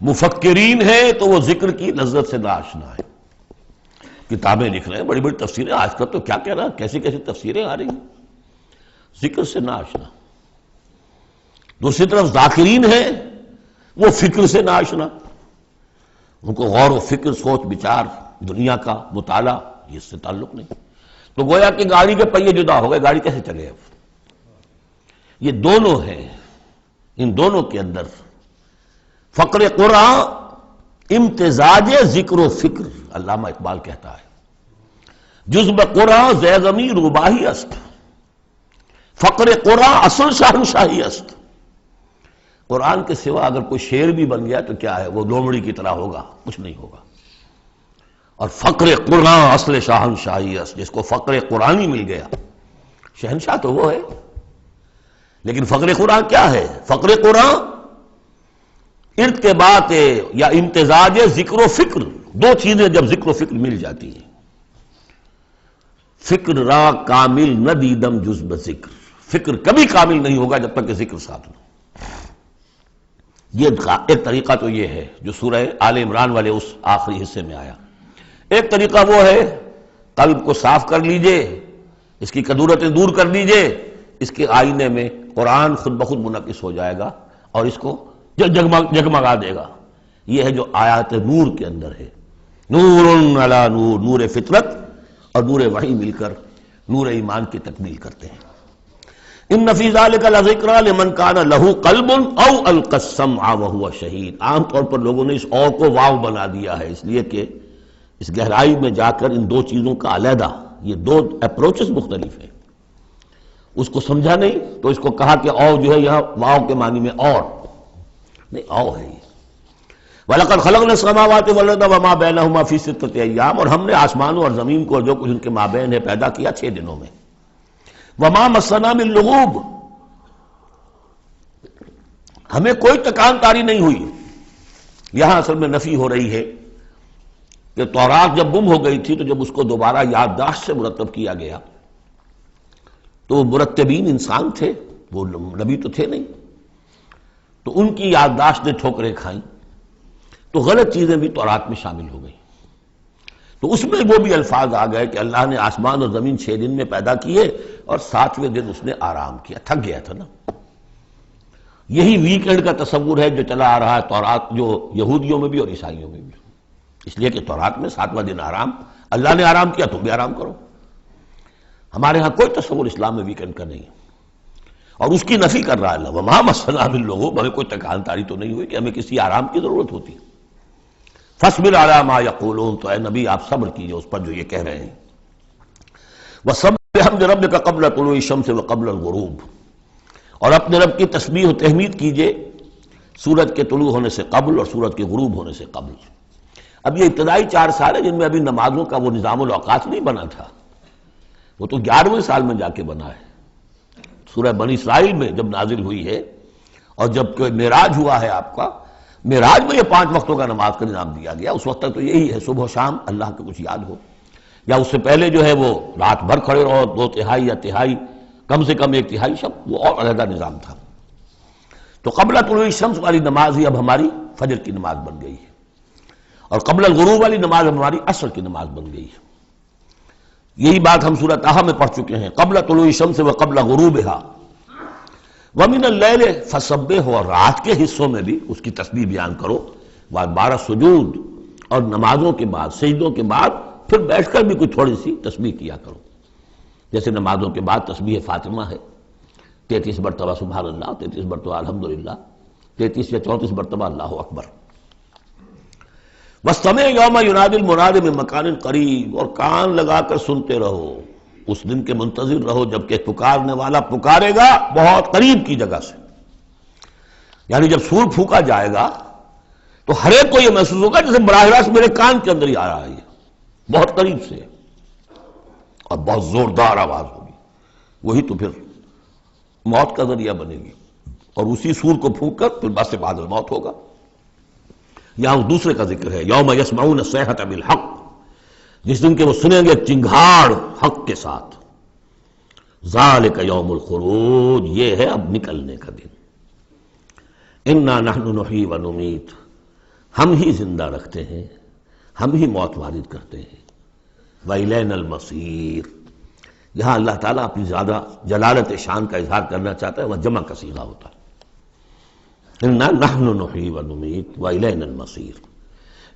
مفکرین ہیں تو وہ ذکر کی لذت سے ناآشنا ہے، کتابیں لکھ رہے ہیں، بڑی بڑی تفسیریں، آج کل تو کیا کہہ رہا ہے، کیسی کیسی تفسیریں آ رہی ہیں، ذکر سے ناآشنا۔ دوسری طرف ذاکرین ہیں وہ فکر سے ناآشنا، ان کو غور و فکر، سوچ بچار، دنیا کا مطالعہ، یہ اس سے تعلق نہیں، تو گویا کہ گاڑی کے پہیے جدا ہو گئے، گاڑی کیسے چلے اب؟ یہ دونوں ہیں، ان دونوں کے اندر فقر قرآن امتزاج ذکر و فکر، علامہ اقبال کہتا ہے جزب قرآن زیغمی روباہی است، فقر قرآن اصل شاہنشاہی است۔ قرآن کے سوا اگر کوئی شعر بھی بن گیا تو کیا ہے، وہ لومڑی کی طرح ہوگا، کچھ نہیں ہوگا۔ اور فقر قرآن اصل شاہنشاہی است، جس کو فقر قرآنی مل گیا، شہنشاہ تو وہ ہے۔ لیکن فقر قرآن کیا ہے؟ فقر قرآن ارتباط یا امتزاج ذکر و فکر، دو چیزیں جب ذکر و فکر مل جاتی ہیں۔ فکر را کامل نہ دیدم جز بذکر، فکر کبھی کامل نہیں ہوگا جب تک کہ ذکر ساتھ نہ۔ یہ ایک طریقہ تو یہ ہے جو سورہ آل عمران والے اس آخری حصے میں آیا۔ ایک طریقہ وہ ہے قلب کو صاف کر لیجئے، اس کی کدورتیں دور کر دیجئے، اس کے آئینے میں قرآن خود بخود منعکس ہو جائے گا اور اس کو جگمگا دے گا۔ یہ ہے جو آیات نور کے اندر ہے، نور علی نور، نور فطرت اور نور وحی مل کر نور ایمان کی تکمیل کرتے ہیں۔ ان فی ذلک لذکری لمن کان لہ قلب او القی السمع وہو شہید۔ عام طور پر لوگوں نے اس او کو واو بنا دیا ہے، اس لیے کہ اس گہرائی میں جا کر ان دو چیزوں کا علیحدہ، یہ دو اپروچز مختلف ہیں، اس کو سمجھا نہیں تو اس کو کہا کہ او جو ہے یہاں واو کے معنی میں اور نہیں، او ہے یہ۔ وَلَقَدْ خَلَقْنَا السَّمَاوَاتِ وَالْأَرْضَ وَمَا بَيْنَهُمَا فِي سِتَّةِ أَيَّامٍ، اور ہم نے آسمانوں اور زمین کو اور جو کچھ ان کے مابین ہے پیدا کیا 6 دنوں میں۔ وَمَا مَسَّنَا مِن لُغُوبٍ، ہمیں کوئی تکان تاری نہیں ہوئی۔ یہاں اصل میں نفی ہو رہی ہے کہ تورات جب گم ہو گئی تھی تو جب اس کو دوبارہ یادداشت سے مرتب کیا گیا تو مرتبین انسان تھے، وہ نبی تو تھے نہیں، تو ان کی یادداشت نے ٹھوکریں کھائیں، تو غلط چیزیں بھی تورات میں شامل ہو گئیں۔ تو اس میں وہ بھی الفاظ آ گئے کہ اللہ نے آسمان اور زمین 6 دن میں پیدا کیے اور 7ویں دن اس نے آرام کیا، تھک گیا تھا نا۔ یہی ویکنڈ کا تصور ہے جو چلا آ رہا ہے تورات، جو یہودیوں میں بھی اور عیسائیوں میں بھی، اس لیے کہ تورات میں 7واں دن آرام، اللہ نے آرام کیا تم بھی آرام کرو۔ ہمارے ہاں کوئی تصور اسلام میں ویکنڈ کا نہیں، اور اس کی نفی کر رہا ہے اللہ، وما مسنا من لغوب، ہمیں کوئی تکان تاری تو نہیں ہوئی کہ ہمیں کسی آرام کی ضرورت ہوتی. فاصبر علی ما یقولون، تو اے نبی آپ صبر کیجئے اس پر جو یہ کہہ رہے ہیں. وسبح بحمد ربک قبل طلوع الشمس وقبل الغروب، اور اپنے رب کی تسبیح و تحمید کیجئے سورج کے طلوع ہونے سے قبل اور سورج کے غروب ہونے سے قبل. اب یہ ابتدائی 4 سال ہے جن میں ابھی نمازوں کا وہ نظام الاوقات نہیں بنا تھا، وہ تو 11ویں سال میں جا کے بنا ہے. سورہ بنی اسرائیل میں جب نازل ہوئی ہے اور جب کہ معراج ہوا ہے آپ کا، معراج میں یہ 5 وقتوں کا نماز کا نظام دیا گیا. اس وقت تک تو یہی ہے صبح و شام اللہ کے کچھ یاد ہو، یا اس سے پہلے جو ہے وہ رات بھر کھڑے رہو 2/3 یا تہائی، کم سے کم 1/3 شب، وہ اور علیحدہ نظام تھا. تو قبل طلوع الشمس والی نماز ہی اب ہماری فجر کی نماز بن گئی ہے، اور قبل الغروب والی نماز اب ہماری عصر کی نماز بن گئی ہے. یہی بات ہم سورہ طٰہٰ میں پڑھ چکے ہیں. قبل طلوع الشمس وقبل غروبها ومن اللیل فسبح، اور رات کے حصوں میں بھی اس کی تسبیح بیان کرو. 12 سجود اور نمازوں کے بعد، سجدوں کے بعد پھر بیٹھ کر بھی کوئی تھوڑی سی تسبیح کیا کرو. جیسے نمازوں کے بعد تسبیح فاطمہ ہے، 33 مرتبہ سبحان اللہ، 33 مرتبہ الحمدللہ، 33 یا 34 مرتبہ اللہ اکبر. وَاسْتَمِعْ يَوْمَ يُنَادِ الْمُنَادِ مِن مَّكَانٍ قَرِيبٍ، اور کان لگا کر سنتے رہو، اس دن کے منتظر رہو جب کہ پکارنے والا پکارے گا بہت قریب کی جگہ سے. یعنی جب سور پھونکا جائے گا تو ہر ایک کو یہ محسوس ہوگا جیسے براہ راست میرے کان کے اندر ہی آ رہا ہے، بہت قریب سے، اور بہت زوردار آواز ہوگی. وہی تو پھر موت کا ذریعہ بنے گی، اور اسی سور کو پھونک کر پھر بس بعد الموت ہوگا. یہاں اس دوسرے کا ذکر ہے، یوم یسمعون الصیحۃ بالحق، جس دن کہ وہ سنیں گے چنگھاڑ حق کے ساتھ. ذالک یوم الخروج، یہ ہے اب نکلنے کا دن. انا نحن نحیی و نمیت، ہم ہی زندہ رکھتے ہیں، ہم ہی موت وارد کرتے ہیں. وإلینا المصیر، یہاں اللہ تعالیٰ اپنی زیادہ جلالت شان کا اظہار کرنا چاہتا ہے، وہ جمع کا صیغہ ہوتا ہے. انا نحن نحیی و نمیت وإلینا المصیر.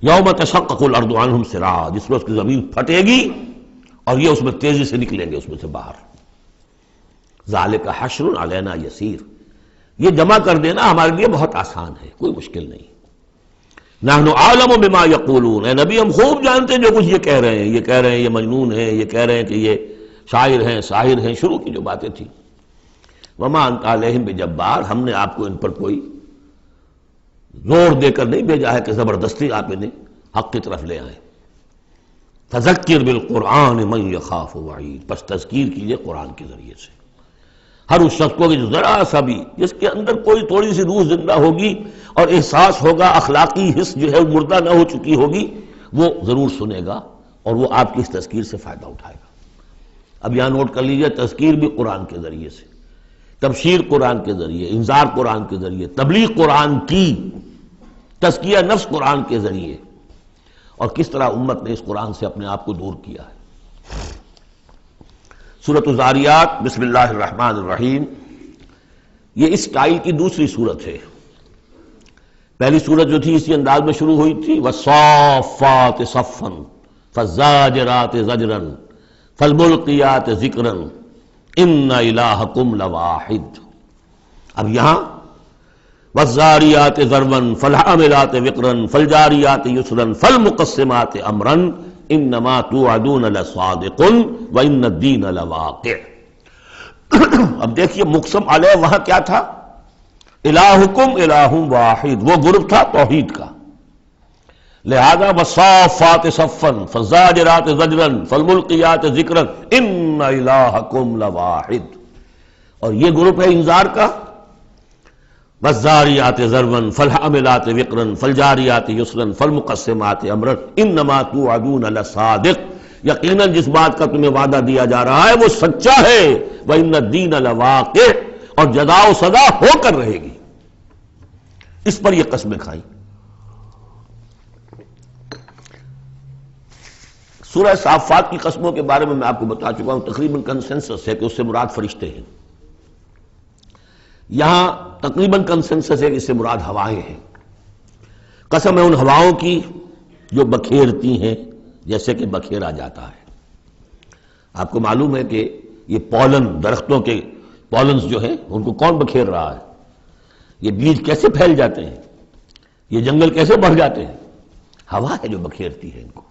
یوم تشقق الارض عنہم سراعا، جس روز کی زمین پھٹے گی اور یہ اس میں تیزی سے نکلیں گے اس میں سے باہر. ذالک حشر علینا یسیر، یہ جمع کر دینا ہمارے لیے بہت آسان ہے، کوئی مشکل نہیں. نحن اعلم بما یقولون، اے نبی ہم خوب جانتے ہیں جو کچھ یہ کہہ رہے ہیں، یہ کہہ رہے ہیں یہ مجنون ہیں، یہ کہہ رہے ہیں کہ یہ شاعر ہیں، ساحر ہیں، شروع کی جو باتیں تھیں. وما انت علیہم بجبار، ہم نے آپ کو ان پر کوئی زور دے کر نہیں بھیجا ہے کہ زبردستی آپ انہیں حق کی طرف لے آئیں. فذکر بالقرآن من یخاف وعید، پس تذکیر کیجئے قرآن کے ذریعے سے ہر اس شخص کو کہ جو ذرا سا بھی، جس کے اندر کوئی تھوڑی سی روح زندہ ہوگی اور احساس ہوگا، اخلاقی حس جو ہے مردہ نہ ہو چکی ہوگی، وہ ضرور سنے گا اور وہ آپ کی اس تذکیر سے فائدہ اٹھائے گا. اب یہاں نوٹ کر لیجئے، تذکیر بھی قرآن کے ذریعے سے، تبشیر قرآن کے ذریعے، انذار قرآن کے ذریعے، تبلیغ قرآن کی، تزکیہ نفس قرآن کے ذریعے، اور کس طرح امت نے اس قرآن سے اپنے آپ کو دور کیا ہے. سورۃ الذاریات، بسم اللہ الرحمن الرحیم، یہ اس سٹائل کی دوسری صورت ہے. پہلی صورت جو تھی اسی انداز میں شروع ہوئی تھی، والصافات صفا فالزاجرات زجرا فالملقیات ذکرا ان الہکم لواحد. اب یہاں والذاریات ذروا فالحاملات وقرا فالجاریات یسرا فالمقسمات امرا انما توعدون لصادق وان الدین لواقع. اب دیکھیے مقسم علیہ وہاں کیا تھا؟ الہکم الہ واحد، وہ گروپ تھا توحید کا. لہذا والصافات صفا فالزاجرات زجرا فالملقیات ذکرا ان الہکم لواحد، اور یہ گروپ ہے انذار کا. والذاریات ذروا فالحاملات وقرا فالجاریات یسرا فالمقسمات امرا انما توعدون لصادق، یقیناً جس بات کا تمہیں وعدہ دیا جا رہا ہے وہ سچا ہے. وان الدین لواقع، اور جزا و سزا ہو کر رہے گی. اس پر یہ قسمیں کھائیں. سورہ صافات کی قسموں کے بارے میں آپ کو بتا چکا ہوں، تقریباً کنسنسس ہے کہ اس سے مراد فرشتے ہیں. یہاں تقریباً کنسنسس ہے کہ اس سے مراد ہوائیں ہیں. قسم ہے ان ہواؤں کی جو بکھیرتی ہیں جیسے کہ بکھیرا جاتا ہے. آپ کو معلوم ہے کہ یہ پولن، درختوں کے پالنز جو ہیں ان کو کون بکھیر رہا ہے؟ یہ بیج کیسے پھیل جاتے ہیں؟ یہ جنگل کیسے بڑھ جاتے ہیں؟ ہوا ہے جو بکھیرتی ہے ان کو.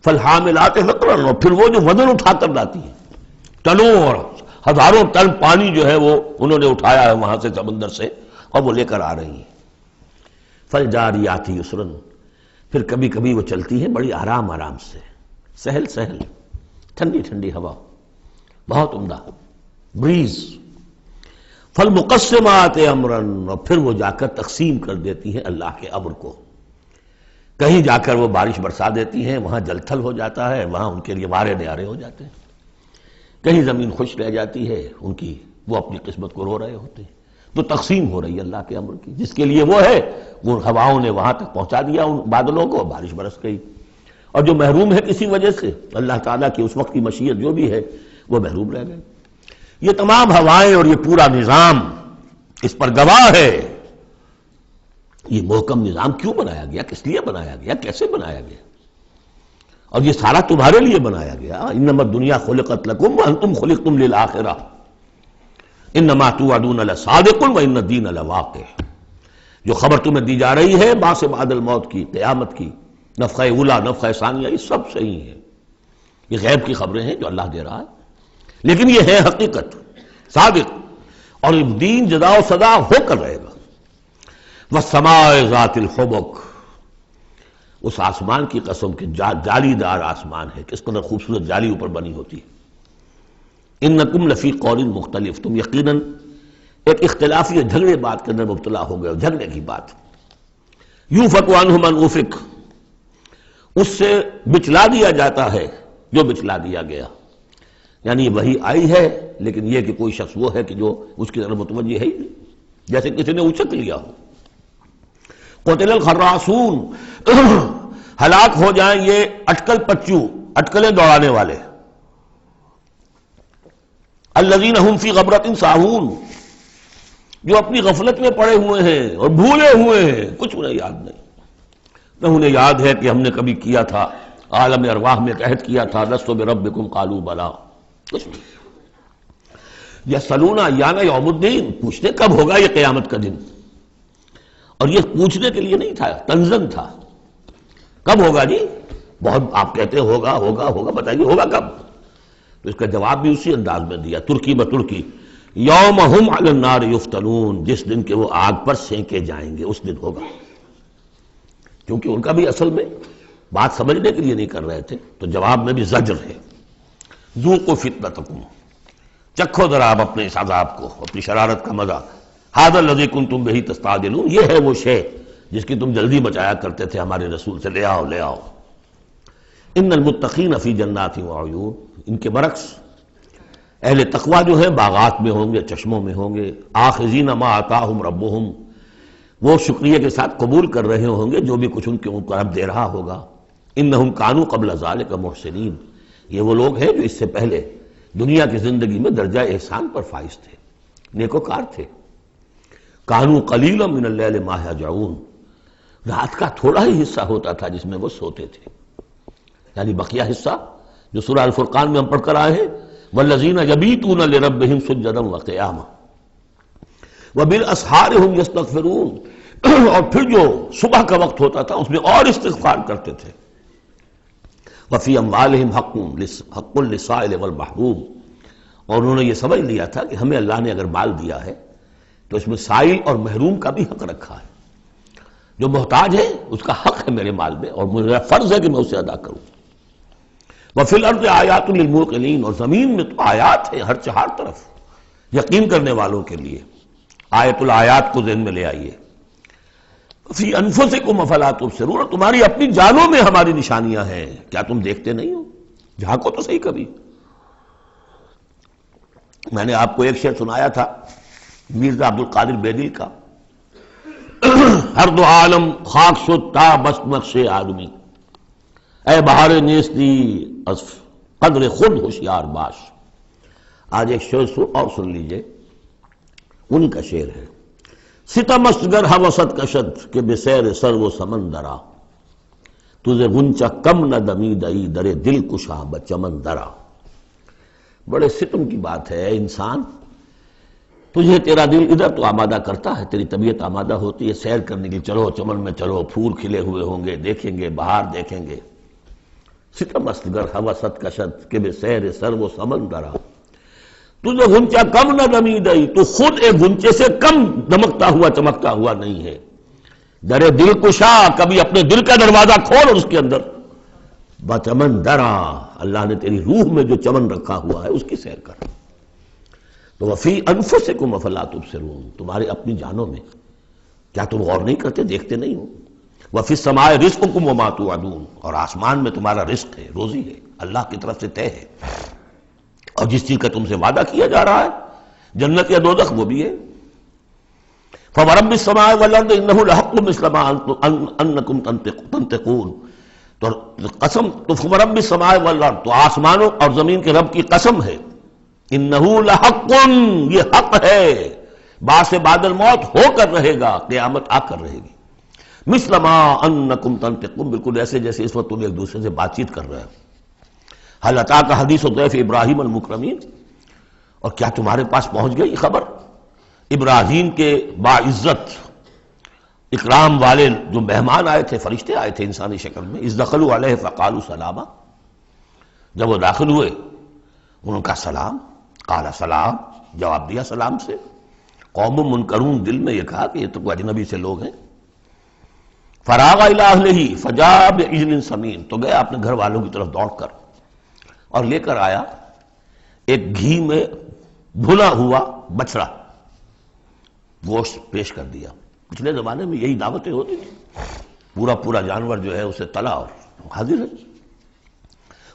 فالحاملات وقرا، اور پھر وہ جو وزن اٹھا کر لاتی ہے، ٹنوں اور ہزاروں ٹن پانی جو ہے وہ انہوں نے اٹھایا ہے وہاں سے سمندر سے، اور وہ لے کر آ رہی ہیں. فالجاریات یسرا، پھر کبھی کبھی وہ چلتی ہے بڑی آرام آرام سے، سہل سہل، ٹھنڈی ٹھنڈی ہوا، بہت عمدہ بریز. فالمقسمات امرا، اور پھر وہ جا کر تقسیم کر دیتی ہیں اللہ کے امر کو. کہیں جا کر وہ بارش برسا دیتی ہیں، وہاں جل تھل ہو جاتا ہے، وہاں ان کے لیے مارے نیارے ہو جاتے ہیں. کہیں زمین خشک رہ جاتی ہے ان کی، وہ اپنی قسمت کو رو رہے ہوتے ہیں. تو تقسیم ہو رہی ہے اللہ کے امر کی، جس کے لیے وہ ہے وہ ہواؤں نے وہاں تک پہنچا دیا ان بادلوں کو، بارش برس گئی. اور جو محروم ہے کسی وجہ سے، اللہ تعالیٰ کی اس وقت کی مشیت جو بھی ہے، وہ محروم رہ گئے. یہ تمام ہوائیں اور یہ پورا نظام اس پر گواہ ہے. یہ محکم نظام کیوں بنایا گیا، کس لیے بنایا گیا، کیسے بنایا گیا؟ اور یہ سارا تمہارے لیے بنایا گیا. انما الدنیا خلقت لکم وانتم خلقتم للآخرہ انما توعدون لصادق وان الدین لواقع. جو خبر تمہیں دی جا رہی ہے بعث بعد الموت کی، قیامت کی، نفخہ اولیٰ، نفخہ ثانیہ، یہ سب صحیح ہے. یہ غیب کی خبریں ہیں جو اللہ دے رہا ہے، لیکن یہ ہے حقیقت صادق. اور دین جزا و سزا ہو کر رہے گا. والسماء ذات الحبک، اس آسمان کی قسم کہ جالی دار آسمان ہے، کس قدر خوبصورت جالی اوپر بنی ہوتی ہے. انکم لفی قول مختلف، تم یقیناً ایک اختلافی جھگڑے بات کے اندر مبتلا ہو گئے ہو، جھگڑے کی بات. یوفک عنہ من اوفک، اس سے بچلا دیا جاتا ہے جو بچلا دیا گیا. یعنی وہی آئی ہے، لیکن یہ کہ کوئی شخص وہ ہے کہ جو اس کی طرف متوجہ ہے ہی نہیں، جیسے کسی نے اچک لیا ہو. قتل الخراصون، ہلاک ہو جائیں یہ اٹکل پچو، اٹکلیں دوڑانے والے. الذین هم فی غمرۃ ساہون، جو اپنی غفلت میں پڑے ہوئے ہیں اور بھولے ہوئے ہیں، کچھ انہیں یاد نہیں. نہ انہیں یاد ہے کہ ہم نے کبھی کیا تھا، عالم ارواح میں عہد کیا تھا، لست بربکم قالوا بلا، کچھ نہیں. یسألون ایان یوم الدین، پوچھتے کب ہوگا یہ قیامت کا دن. اور یہ پوچھنے کے لیے نہیں تھا، تنزن تھا. کب ہوگا جی؟ بہت آپ کہتے ہیں ہوگا ہوگا ہوگا، بتائیے ہوگا کب؟ تو اس کا جواب بھی اسی انداز میں دیا، ترکی بترکی. یوم ہم علی النار یفتنون، جس دن کہ وہ آگ پر سینکے جائیں گے، اس دن ہوگا. کیونکہ ان کا بھی اصل میں بات سمجھنے کے لیے نہیں کر رہے تھے، تو جواب میں بھی زجر ہے. ذوقوا فتنتکم، چکھو ذرا آپ اپنے اس عذاب کو، اپنی شرارت کا مزہ. ھذا الذی کنتم بہ تستعجلون، یہ ہے وہ شے جس کی تم جلدی مچایا کرتے تھے ہمارے رسول سے، لے آؤ لے آؤ. ان المتقین فی جنات وعیون، ان کے برعکس اہل تقویٰ جو ہیں باغات میں ہوں گے، چشموں میں ہوں گے. آخذین ما آتاہم ربہم، وہ شکریہ کے ساتھ قبول کر رہے ہوں گے جو بھی کچھ ان کے اوپر رب دے رہا ہوگا. انہم کانوا قبل ذلک محسنین، یہ وہ لوگ ہیں جو اس سے پہلے دنیا کی زندگی میں درجہ احسان پر فائز تھے، نیکوکار تھے. کانوا قلیلا من اللیل ما یہجعون، رات کا تھوڑا ہی حصہ ہوتا تھا جس میں وہ سوتے تھے. یعنی بقیہ حصہ جو سورہ الفرقان میں ہم پڑھ کر آئے ہیں، والذین یبیتون لربہم سجدا وقیاما وبالاسحار ہم یستغفرون، اور پھر جو صبح کا وقت ہوتا تھا اس میں اور استغفار کرتے تھے. وفی اموالہم حق للسائل والمحروم، اور انہوں نے یہ سمجھ لیا تھا کہ ہمیں اللہ نے اگر مال دیا ہے تو اس میں سائل اور محروم کا بھی حق رکھا ہے. جو محتاج ہے اس کا حق ہے میرے مال میں، اور میرا فرض ہے کہ میں اسے ادا کروں. وفی الارض آیات للموقنین، اور زمین میں تو آیات ہے ہر طرف یقین کرنے والوں کے لیے. آیت الآیات کو ذہن میں لے آئیے. فی انفسکم افلا تبصرون، اور تمہاری اپنی جانوں میں ہماری نشانیاں ہیں، کیا تم دیکھتے نہیں ہو؟ جھانکو تو صحیح کبھی. میں نے آپ کو ایک شعر سنایا تھا مرزا عبد القادر بیدل کا، ہر دو عالم خاک شد تا بس نقش آدمی، اے بہار نیستی از قدر خود ہوشیار باش. آج ایک شعر اور سن لیجئے، ان کا شعر ہے. ستم است گر ہوست کشد کہ بسیر سر و سمندرا، تجھے غنچہ کم نہ دمیدئی در دل کشا بچمن درا. بڑے ستم کی بات ہے انسان، تجھے تیرا دل ادھر تو آمادہ کرتا ہے، تیری طبیعت آمادہ ہوتی ہے سیر کرنے کی، چلو چمن میں چلو، پھول کھلے ہوئے ہوں گے دیکھیں گے، بہار دیکھیں گے، ستم است گر ہوست کشد کہ بے سیر سر و سمندرا، تجھے غنچہ کم نہ دمیدئی، تو خود ایک غنچے سے کم دمکتا ہوا چمکتا ہوا نہیں ہے، در دل کشا، کبھی اپنے دل کا دروازہ کھول اور اس کے اندر بچمن درا، اللہ نے تیری روح میں جو چمن رکھا ہوا ہے اس کی سیر کر۔ تو وفی انفسکم افلا تبصرون، تمہارے اپنی جانوں میں کیا تم غور نہیں کرتے، دیکھتے نہیں ہو؟ وفی السماء رزقکم وما توعدون، اور آسمان میں تمہارا رزق ہے، روزی ہے، اللہ کی طرف سے طے ہے، اور جس چیز کا تم سے وعدہ کیا جا رہا ہے جنت یا دوزخ وہ بھی ہے۔ فورب السماء والارض انہ لحق مثل ما انکم تنطقون، تو قسم تو فورب السماء والارض، تو آسمانوں اور زمین کے رب کی قسم ہے، انہو لحق، یہ حق ہے، بعد سے بعد الموت ہو کر رہے گا، قیامت آ کر رہے گی، مثل ما انکم تنطقون، بالکل ایسے جیسے اس وقت تم ایک دوسرے سے بات چیت کر رہے ہو۔ حل اتاک حدیث ضیف ابراہیم المکرمین، اور کیا تمہارے پاس پہنچ گئی خبر ابراہیم کے باعزت اکرام والے جو مہمان آئے تھے، فرشتے آئے تھے انسانی شکل میں، اذ دخلوا علیہ فقالوا سلاما، جب وہ داخل ہوئے انہوں نے کہا سلام، قال سلام، جواب دیا سلام سے، قوم منکرون، دل میں یہ کہا کہ یہ تو کوئی اجنبی سے لوگ ہیں۔ فراغ الی اہلہ فجاء بعجل سمین، تو گیا اپنے گھر والوں کی طرف دوڑ کر اور لے کر آیا ایک گھی میں بھنا ہوا بچڑا، گوشت پیش کر دیا۔ پچھلے زمانے میں یہی دعوتیں ہوتی تھیں، پورا پورا جانور جو ہے اسے تلا اور حاضر ہے۔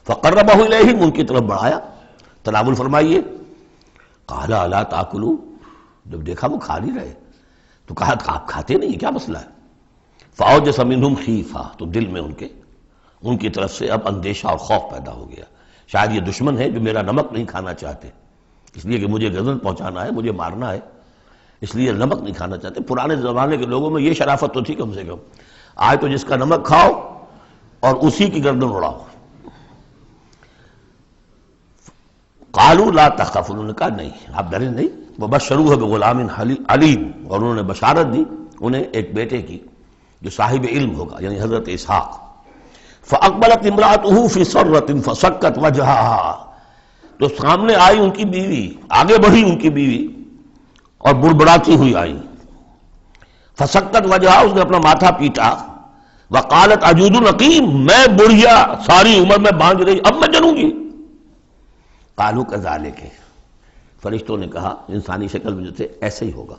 فقربہ الیہم، ان کی طرف بڑھایا، تناول فرمائیے۔ قال الا تاکلون، جب دیکھا وہ کھا نہیں رہے تو کہا آپ کھاتے نہیں، کیا مسئلہ ہے؟ فاوجس منہم خیفہ، تو دل میں ان کی طرف سے اب اندیشہ اور خوف پیدا ہو گیا، شاید یہ دشمن ہے جو میرا نمک نہیں کھانا چاہتے، اس لیے کہ مجھے غزل پہنچانا ہے، مجھے مارنا ہے، اس لیے نمک نہیں کھانا چاہتے۔ پرانے زمانے کے لوگوں میں یہ شرافت تو تھی کم سے کم، آج تو جس کا نمک کھاؤ اور اسی کی گردن اڑاؤ۔ قالوا لا تخف، انہوں نے کہا نہیں آپ ڈریں نہیں، وبشروہ بغلام علیم، اور انہوں نے بشارت دی انہیں ایک بیٹے کی جو صاحب علم ہوگا، یعنی حضرت اسحاق۔ فاقبلت امرأتہ فی سرۃ فسکت وجہہا، تو سامنے آئی ان کی بیوی، آگے بڑھی ان کی بیوی اور بڑبڑاتی ہوئی آئی۔ فسکت وجہہا، اس نے اپنا ماتھا پیٹا۔ وقالت عجوز عقیم، میں بڑھیا ساری عمر میں باندھ رہی، اب میں جنوں گی۔ قالوا کذالک، فرشتوں نے کہا انسانی شکل میں جو تھے ایسے ہی ہوگا۔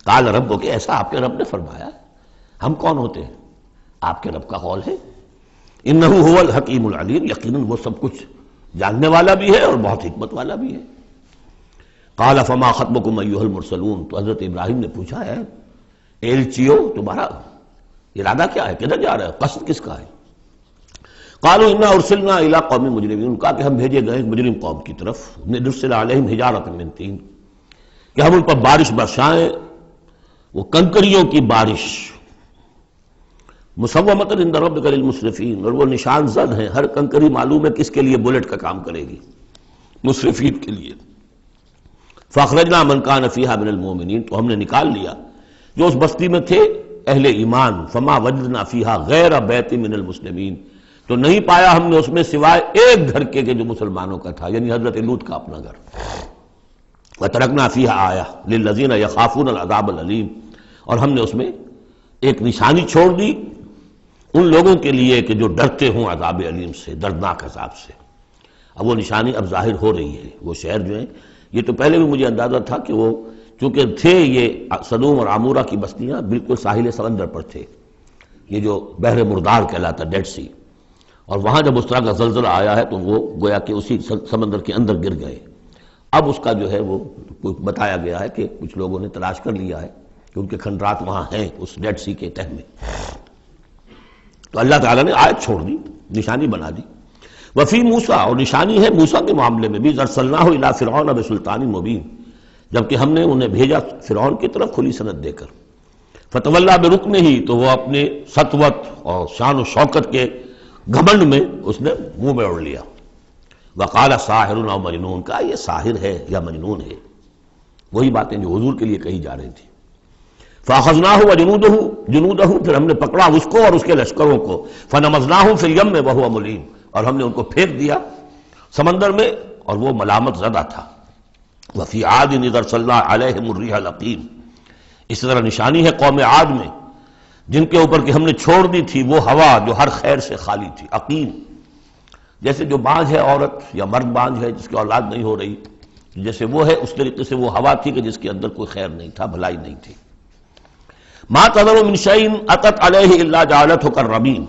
قال ربک، ایسا آپ کے رب نے فرمایا، ہم کون ہوتے ہیں؟ آپ کے رب کا قول ہے۔ انہ هو الحکیم العلیم، یقیناً وہ سب کچھ جاننے والا بھی ہے اور بہت حکمت والا بھی ہے۔ قال فما خطبکم ایھا المرسلون، تو حضرت ابراہیم نے پوچھا ہے ایلچیو تمہارا ارادہ کیا ہے، کدھر جا رہے ہو، قصد کس کا ہے؟ قالوا انا ارسلنا الی قوم مجرمین، کہا کہ ہم بھیجے گئے مجرم قوم کی طرف، نرسل علیہم حجارۃ من طین، کہ ہم ان پر بارش برسائیں، وہ کنکریوں کی بارش، مسومۃ عند ربک للمسرفین، اور وہ نشان زد ہیں، ہر کنکری معلوم ہے کس کے لیے بلٹ کا کام کرے گی، مسرفین کے لیے۔ فاخرجنا من کان فیہا من المؤمنین، تو ہم نے نکال لیا جو اس بستی میں تھے اہل ایمان، فما وجدنا فیہا غیر بیت من المسلمین، تو نہیں پایا ہم نے اس میں سوائے ایک گھر کے جو مسلمانوں کا تھا، یعنی حضرت لوط کا اپنا گھر۔ وترکنا فیہا آیہ للذین یخافون العذاب العلیم، اور ہم نے اس میں ایک نشانی چھوڑ دی ان لوگوں کے لیے کہ جو ڈرتے ہوں عذاب علیم سے، دردناک عذاب سے۔ اب وہ نشانی اب ظاہر ہو رہی ہے، وہ شہر جو ہیں، یہ تو پہلے بھی مجھے اندازہ تھا کہ وہ چونکہ تھے یہ سدوم اور عمورہ کی بستیاں بالکل ساحل سمندر پر تھے، یہ جو بحر مردار کہلاتا ڈیڈ سی، اور وہاں جب اس طرح کا زلزلہ آیا ہے تو وہ گویا کہ اسی سمندر کے اندر گر گئے۔ اب اس کا جو ہے وہ بتایا گیا ہے کہ کچھ لوگوں نے تلاش کر لیا ہے کہ ان کے کھنڈرات وہاں ہیں اس ڈیڈ سی کے تہ میں، تو اللہ تعالیٰ نے آیت چھوڑ دی، نشانی بنا دی۔ وفی موسیٰ، اور نشانی ہے موسیٰ کے معاملے میں بھی، ارسلناہ الی فرعون بسلطان مبین، جبکہ ہم نے انہیں بھیجا فرعون کی طرف کھلی سند دے کر۔ فتولیٰ برکنہ، تو وہ اپنے سطوت اور شان و شوکت کے گھمنڈ میں اس نے منہ میں اڑ لیا۔ وقال ساحر او مجنون، کہا یہ ساحر ہے یا مجنون ہے، وہی باتیں جو حضور کے لیے کہی جا رہی تھی۔ فاخذناہ وجنودہ، پھر ہم نے پکڑا اس کو اور اس کے لشکروں کو، فنبذناہم فی الیم وہو ملیم، اور ہم نے ان کو پھینک دیا سمندر میں اور وہ ملامت زدہ تھا۔ وفی عاد اذ ارسلنا علیہم الریح العقیم، اس طرح نشانی ہے قوم عاد میں جن کے اوپر کہ ہم نے چھوڑ دی تھی وہ ہوا جو ہر خیر سے خالی تھی، عقیم، جیسے جو بانجھ ہے عورت یا مرد بانجھ ہے جس کی اولاد نہیں ہو رہی، جیسے وہ ہے اس طریقے سے وہ ہوا تھی کہ جس کے اندر کوئی خیر نہیں تھا، بھلائی نہیں تھی۔ ما تذر من شیء اتت علیہ الا جعلتہ کالرمیم،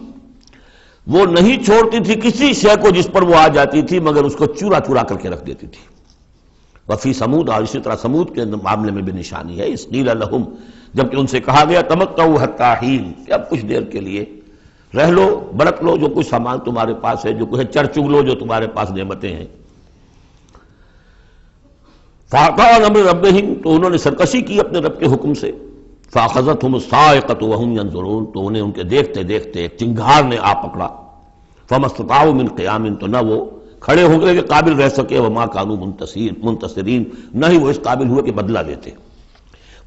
وہ نہیں چھوڑتی تھی کسی شے کو جس پر وہ آ جاتی تھی مگر اس کو چورا چورا کر کے رکھ دیتی تھی۔ وفی سمود، اور اسی طرح سمود کے معاملے میں بھی نشانی ہے، اس قیل لہم، جبکہ ان سے کہا گیا تمتعوا حتی حین، کہ اب کچھ دیر کے لیے رہ لو، برت لو جو کچھ سامان تمہارے پاس ہے، جو کچھ ہے چر چگ لو جو تمہارے پاس نعمتیں ہیں۔ فَأَعْطَوْا عَنْ أَمْرِ رَبِّهِمْ، تو انہوں نے سرکشی کی اپنے رب کے حکم سے۔ فَأَخَذَتْهُمُ الصَّاعِقَةُ وَهُمْ يَنظُرُونَ، تو انہیں ان کے دیکھتے دیکھتے ایک چنگھار نے آ پکڑا۔ فَمَا اسْتَطَاعُوا مِنْ قِيَامٍ، تو نہ وہ کھڑے ہو گئے کہ قابل رہ سکے، وَمَا كَانُوا منتصرین، نہ ہی وہ اس قابل ہوئے کہ بدلہ دیتے۔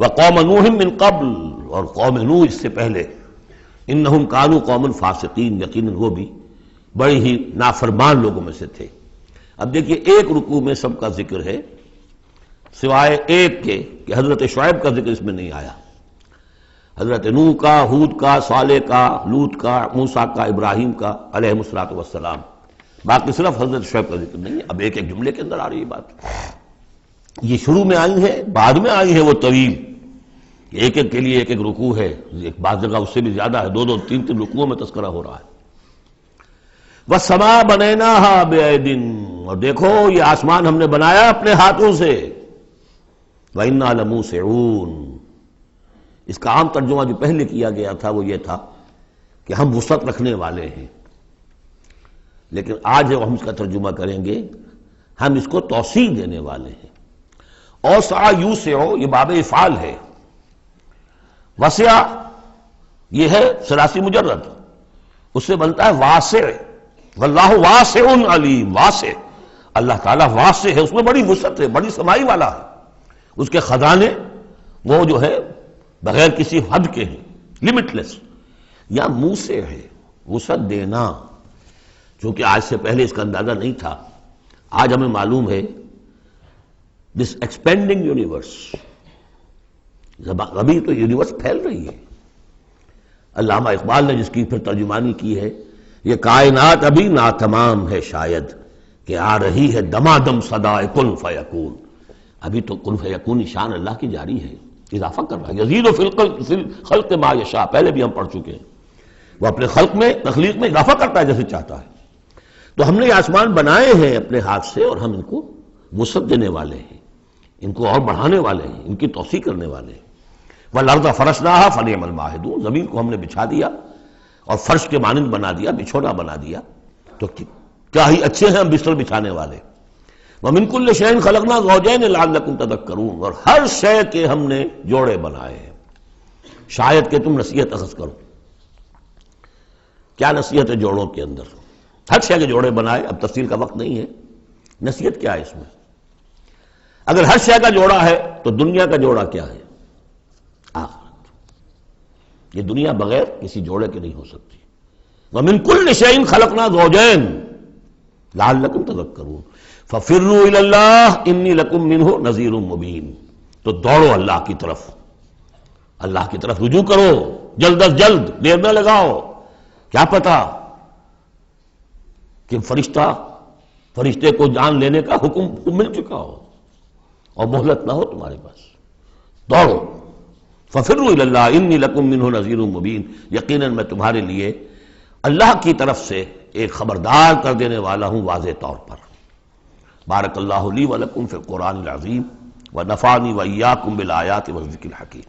وَقَوْمَ نُوحٍ مِّن قَبْلُ، اور قوم نوح اس سے پہلے، انہم کانوا قوما فاسقین، یقیناً وہ بھی بڑے ہی نافرمان لوگوں میں سے تھے۔ اب دیکھیے ایک رکوع میں سب کا ذکر ہے سوائے ایک کے کہ حضرت شعیب کا ذکر اس میں نہیں آیا، حضرت نوح کا، ہود کا، صالح کا، لوط کا، موسیٰ کا، ابراہیم کا علیہم الصلوۃ والسلام، باقی صرف حضرت شعیب کا ذکر نہیں ہے۔ اب ایک ایک جملے کے اندر آ رہی ہے بات، یہ شروع میں آئی ہے، بعد میں آئی ہے وہ طویل، ایک ایک کے لیے ایک ایک رکوع ہے، ایک بعض جگہ اس سے بھی زیادہ ہے، دو دو تین تین رکوعوں میں تذکرہ ہو رہا ہے۔ وَالسَّمَاءَ بَنَيْنَاهَا بِأَيْدٍ، اور دیکھو یہ آسمان ہم نے بنایا اپنے ہاتھوں سے، وَإِنَّا لَمُوسِعُونَ، اس کا عام ترجمہ جو پہلے کیا گیا تھا وہ یہ تھا کہ ہم وسعت رکھنے والے ہیں، لیکن آج ہم اس کا ترجمہ کریں گے ہم اس کو توسیع دینے والے ہیں۔ اوسع یوسع، یہ باب افعال ہے، وسع یہ ہے ثلاثی مجرد، اس سے بنتا ہے واسع، واللہ واسع علیم، واسع، اللہ تعالیٰ واسع ہے، اس میں بڑی وسعت ہے، بڑی سمائی والا ہے، اس کے خزانے وہ جو ہے بغیر کسی حد کے ہیں، لمٹ لیس۔ یا موسع ہے، وسعت دینا، چونکہ آج سے پہلے اس کا اندازہ نہیں تھا، آج ہمیں معلوم ہے دس ایکسپینڈنگ یونیورس، ابھی تو یونیورس پھیل رہی ہے۔ علامہ اقبال نے جس کی پھر ترجمانی کی ہے، یہ کائنات ابھی ناتمام ہے شاید کہ آ رہی ہے دمادم صدائے کن فیکون، ابھی تو کن فیکون شان اللہ کی جاری ہے، اضافہ کر رہا ہے، یزید فی الخلق ما یشاء، پہلے بھی ہم پڑھ چکے ہیں، وہ اپنے خلق میں، تخلیق میں اضافہ کرتا ہے جیسے چاہتا ہے۔ تو ہم نے یہ آسمان بنائے ہیں اپنے ہاتھ سے اور ہم ان کو وسعت دینے والے ہیں، ان کو اور بڑھانے والے ہیں، ان کی توسیع کرنے والے ہیں۔ وَالْأَرْضَ فَرَشْنَاهَا فَنِعْمَ الْمَاهِدُونَ، زمین کو ہم نے بچھا دیا اور فرش کے مانند بنا دیا، بچھونا بنا دیا، تو کیا ہی اچھے ہیں ہم بستر بچھانے والے۔ وَمِن كُلِّ شَيْءٍ خَلَقْنَا زَوْجَيْنِ لَعَلَّكُمْ تَذَكَّرُونَ، اور ہر شے کے ہم نے جوڑے بنائے ہیں شاید کہ تم نصیحت اخذ کرو۔ کیا نصیحت ہے جوڑوں کے اندر؟ ہر شے کے جوڑے بنائے، اب تفصیل کا وقت نہیں ہے، نصیحت کیا ہے اس میں؟ اگر ہر شے کا جوڑا ہے تو دنیا کا جوڑا کیا ہے؟ آخرت، یہ دنیا بغیر کسی جوڑے کے نہیں ہو سکتی۔ وَمِن كُلِّ شَيْءٍ خَلَقْنَا زَوْجَيْنِ لَعَلَّكُمْ تَذَكَّرُونَ فَفِرُّوا إِلَى اللَّهِ إِنِّي لَكُمْ مِنْهُ نَذِيرٌ مُبِينٌ، تو دوڑو اللہ کی طرف، اللہ کی طرف رجوع کرو، جلد از جلد، دیر نہ لگاؤ، کیا پتا کہ فرشتے کو جان لینے کا حکم مل چکا ہو اور مہلت نہ ہو تمہارے پاس، دوڑو۔ فَفِرُّوا إِلَى اللَّهِ إِنِّي لَكُمْ مِنْهُ نَذِيرٌ مُبِينٌ، یقیناً میں تمہارے لیے اللہ کی طرف سے ایک خبردار کر دینے والا ہوں واضح طور پر۔ بارک اللہ لی ولکم فی القرآن العظیم ونفعنی وإیاکم بالآیات والذکر الحکیم۔